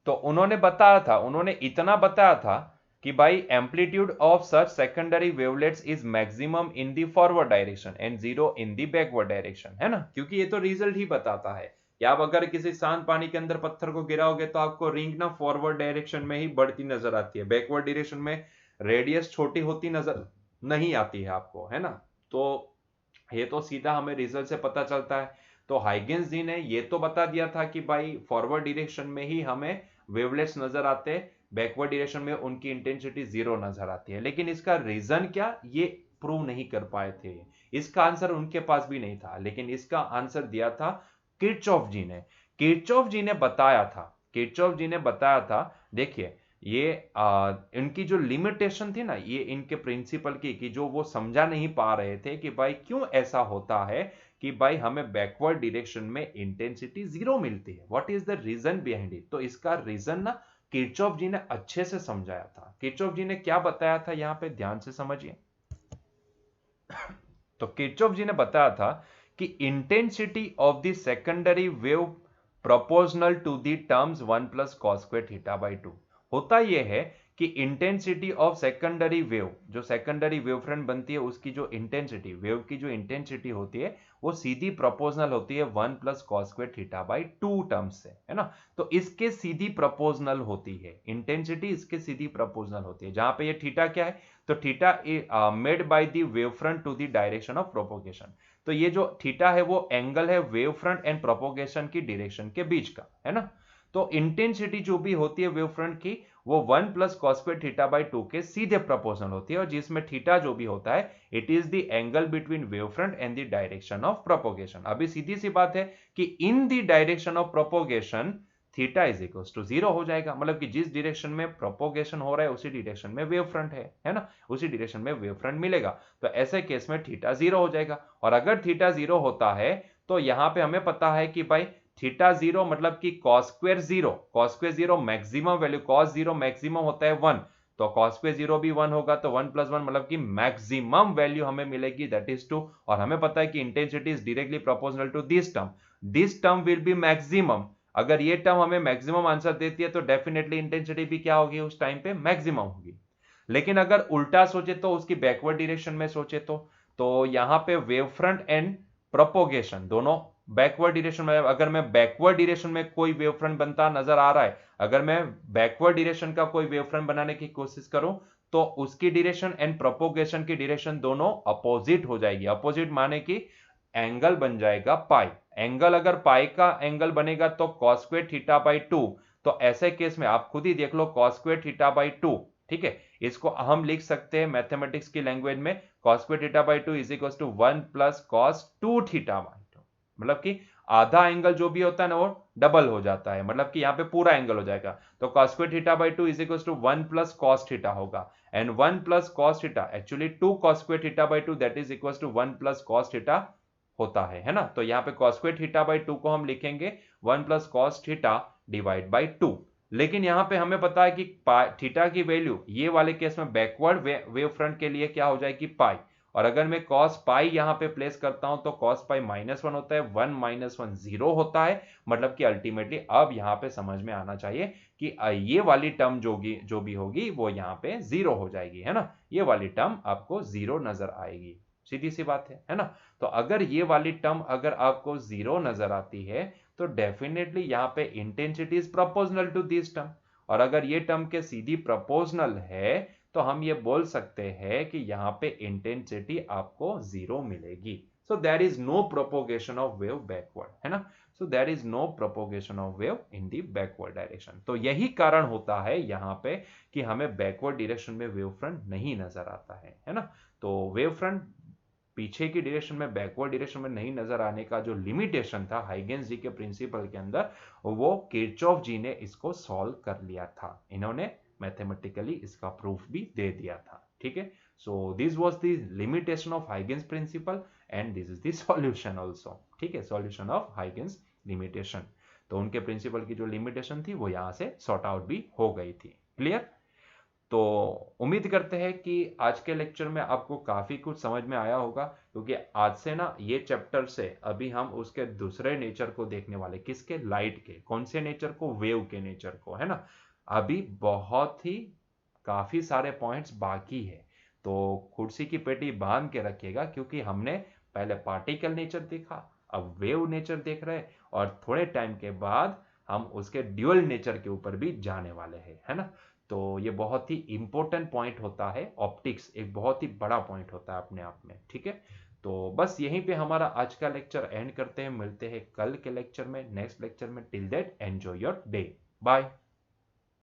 तो उन्होंने बताया था, उन्होंने इतना बताया था कि भाई amplitude of such secondary wavelets is maximum in the forward direction and zero in the backward direction, है ना। क्योंकि ये तो रिजल्ट ही बताता है कि आप अगर किसी शांत पानी के अंदर पत्थर को गिराओगे तो आपको रिंग ना फॉरवर्ड डायरेक्शन में ही बढ़ती नजर आती है, बैकवर्ड डायरेक्शन में रेडियस छोटी होती नजर नहीं आती है आपको, है ना। तो ये तो सीधा हमें रिजल्ट से पता चलता है। तो हाइगेंस जी ने ये तो बता दिया था कि भाई फॉरवर्ड डायरेक्शन में ही हमें वेवलेट्स नजर आते हैं, बैकवर्ड डायरेक्शन में उनकी इंटेंसिटी जीरो नजर आती है। लेकिन इसका रीजन क्या, ये प्रूव नहीं कर पाए थे। इसका आंसर उनके पास भी नहीं था, लेकिन इसका आंसर दिया था किरचॉफ जी ने। किरचॉफ जी ने बताया था, किरचॉफ जी ने बताया था, देखिए ये इनकी जो लिमिटेशन थी ना, ये इनके प्रिंसिपल की कि जो वो समझा नहीं पा रहे थे कि भाई क्यों ऐसा होता है कि भाई हमें बैकवर्ड डायरेक्शन में इंटेंसिटी जीरो मिलती है, what is the reason behind it. तो इसका रीजन ना किरचॉफ जी ने अच्छे से समझाया था। किरचॉफ जी ने क्या बताया था, यहां पे ध्यान से समझिए। तो किरचॉफ जी ने बताया था कि intensity of the secondary wave proportional to the terms 1 plus cos square theta by 2। होता यह है कि इंटेंसिटी ऑफ सेकेंडरी वेव, जो सेकेंडरी वेव फ्रंट बनती है उसकी जो इंटेंसिटी, वेव की जो इंटेंसिटी होती है वो सीधी प्रोपोर्शनल होती है 1 plus cos square theta by 2 terms से, है ना। तो इसके सीधी प्रोपोर्शनल होती है इंटेंसिटी, इसके सीधी प्रोपोर्शनल होती है। जहां पे ये थीटा क्या है, तो theta made by the wave front to the direction of propagation. तो ये जो थीटा है वो एंगल है वेव फ्रंट एंड प्रोपोगेशन की डायरेक्शन के बीच का, है ना। तो इंटेंसिटी जो भी होती है वेव फ्रंट की वो 1 plus cos square theta by 2 के सीधे प्रोपोर्शनल होती है, और जिसमें थीटा जो भी होता है it is the angle between wave front and the direction of propagation. अभी सीधी सी बात है कि in the direction of propagation theta is equal to 0 हो जाएगा, मतलब कि जिस डायरेक्शन में प्रोपोगेशन हो रहा है उसी डायरेक्शन में वेव फ्रंट है ना, उसी डायरेक्शन में वेव फ्रंट मिलेगा। तो ऐसे केस में थीटा 0 हो जाएगा। और अगर थीटा 0 होता है तो यहां पे हमें पता है कि भाई थीटा 0 मतलब कि cos square 0 maximum value, cos 0 maximum होता है 1, तो cos स्क्वायर 0 भी 1 होगा, तो 1 + 1 मतलब कि मैक्सिमम वैल्यू हमें मिलेगी, दैट इज 2। और हमें पता है कि intensity is directly proportional to this term will be maximum. अगर ये टर्म हमें मैक्सिमम आंसर देती है तो डेफिनेटली इंटेंसिटी भी क्या होगी उस टाइम पे, मैक्सिमम होगी। लेकिन अगर उल्टा सोचे तो, उसकी बैकवर्ड डायरेक्शन में सोचे तो यहां पे वेव फ्रंट एंड प्रोपोगेशन दोनों बैकवर्ड डायरेक्शन में, अगर मैं बैकवर्ड डायरेक्शन में कोई वेव फ्रंट बनता नजर आ रहा है, अगर मैं बैकवर्ड डायरेक्शन का कोई वेव फ्रंट बनाने की कोशिश करूं तो उसकी डायरेक्शन एंड प्रोपोगेशन की डायरेक्शन दोनों अपोजिट हो जाएगी। अपोजिट माने कि एंगल बन जाएगा पाई। एंगल अगर पाई का एंगल बनेगा तो cos स्क्वायर थीटा बाई 2, तो ऐसे केस में आप खुद ही देख लो cos स्क्वायर थीटा बाई 2, ठीक है, इसको हम लिख सकते हैं मैथमेटिक्स की लैंग्वेज में cos square theta by 2 is equal to 1 plus cos 2 theta by 2, मतलब कि आधा एंगल जो भी होता है ना वो डबल हो जाता है, मतलब कि यहाँ पे पूरा एंगल हो जाएगा। तो cos square theta by 2 is equal to 1 plus cos theta होगा, and 1 plus cos theta actually 2 cos square theta by 2 that is equal to 1 plus cos theta होता है ना। तो यहाँ पे cos स्क्वायर थीटा बाई 2 को हम लिखेंगे 1 plus cos theta divide by 2। लेकिन यहाँ पे हमें पता है कि थीटा की वैल्यू ये वाले केस में बैकवर्ड वेव फ्रंट के लिए क्या हो जाएगी, पाई। और अगर मैं cos पाई यहाँ पे प्लेस करता हूं तो cos पाई -1 होता है, 1 - 1 0 होता है, मतलब कि अल्टीमेटली अब यहाँ पे समझ में आना चाहिए कि ये वाली टर्म जो भी होगी वो यहाँ पे 0 हो जाएगी, है ना, ये वाली टर्म आपको 0 नजर आएगी, सीधी सी बात है ना। तो अगर ये वाली टर्म अगर आपको 0 नजर आती है तो डेफिनेटली यहाँ पे intensity is proportional to this term, और अगर ये टर्म के सीधी प्रोपोर्शनल है तो हम ये बोल सकते हैं कि यहाँ पे इंटेंसिटी आपको 0 मिलेगी। So there is no propagation of wave backward, है ना, so there is no propagation of wave in the backward direction. तो यही कारण होता है यहाँ पे कि हमें बैकवर्ड डायरेक्शन में वेव फ्रंट नहीं नजर आता है ना। तो वेव फ्रंट पीछे की डायरेक्शन में, बैकवर्ड डायरेक्शन में नहीं नजर आने का जो लिमिटेशन था हाइगेंस जी के प्रिंसिपल के अंदर, वो किरचॉफ जी ने इसको सॉल्व कर लिया था, इन्होंने मैथमेटिकली इसका प्रूफ भी दे दिया था, ठीक है। So this was the limitation of Huygens principle and this is the solution also, ठीक है, सॉल्यूशन ऑफ हाइगेंस लिमिटेशन। तो उनके प्रिंसिपल की जो लिमिटेशन थी वो यहां से सॉर्ट आउट भी हो गई थी, क्लियर। तो उम्मीद करते हैं कि आज के लेक्चर में आपको काफी कुछ समझ में आया होगा, क्योंकि आज से ना ये चैप्टर से अभी हम उसके दूसरे नेचर को देखने वाले, किसके, लाइट के, कौन से नेचर को, वेव के नेचर को, है ना। अभी बहुत ही काफी सारे पॉइंट्स बाकी है, तो कुर्सी की पेटी बांध के रखिएगा, क्योंकि हमने पहले पार्टिकल नेचर देखा, अब वेव नेचर देख रहे हैं, और थोड़े टाइम के बाद हम उसके ड्यूअल नेचर के ऊपर भी जाने वाले हैं, है ना। तो ये बहुत ही इंपॉर्टेंट पॉइंट होता है, ऑप्टिक्स एक बहुत ही बड़ा पॉइंट होता है अपने आप में, ठीक है। तो बस यहीं पे हमारा आज का लेक्चर एंड करते हैं, मिलते हैं कल के लेक्चर में, नेक्स्ट लेक्चर में। Till that enjoy your day, bye.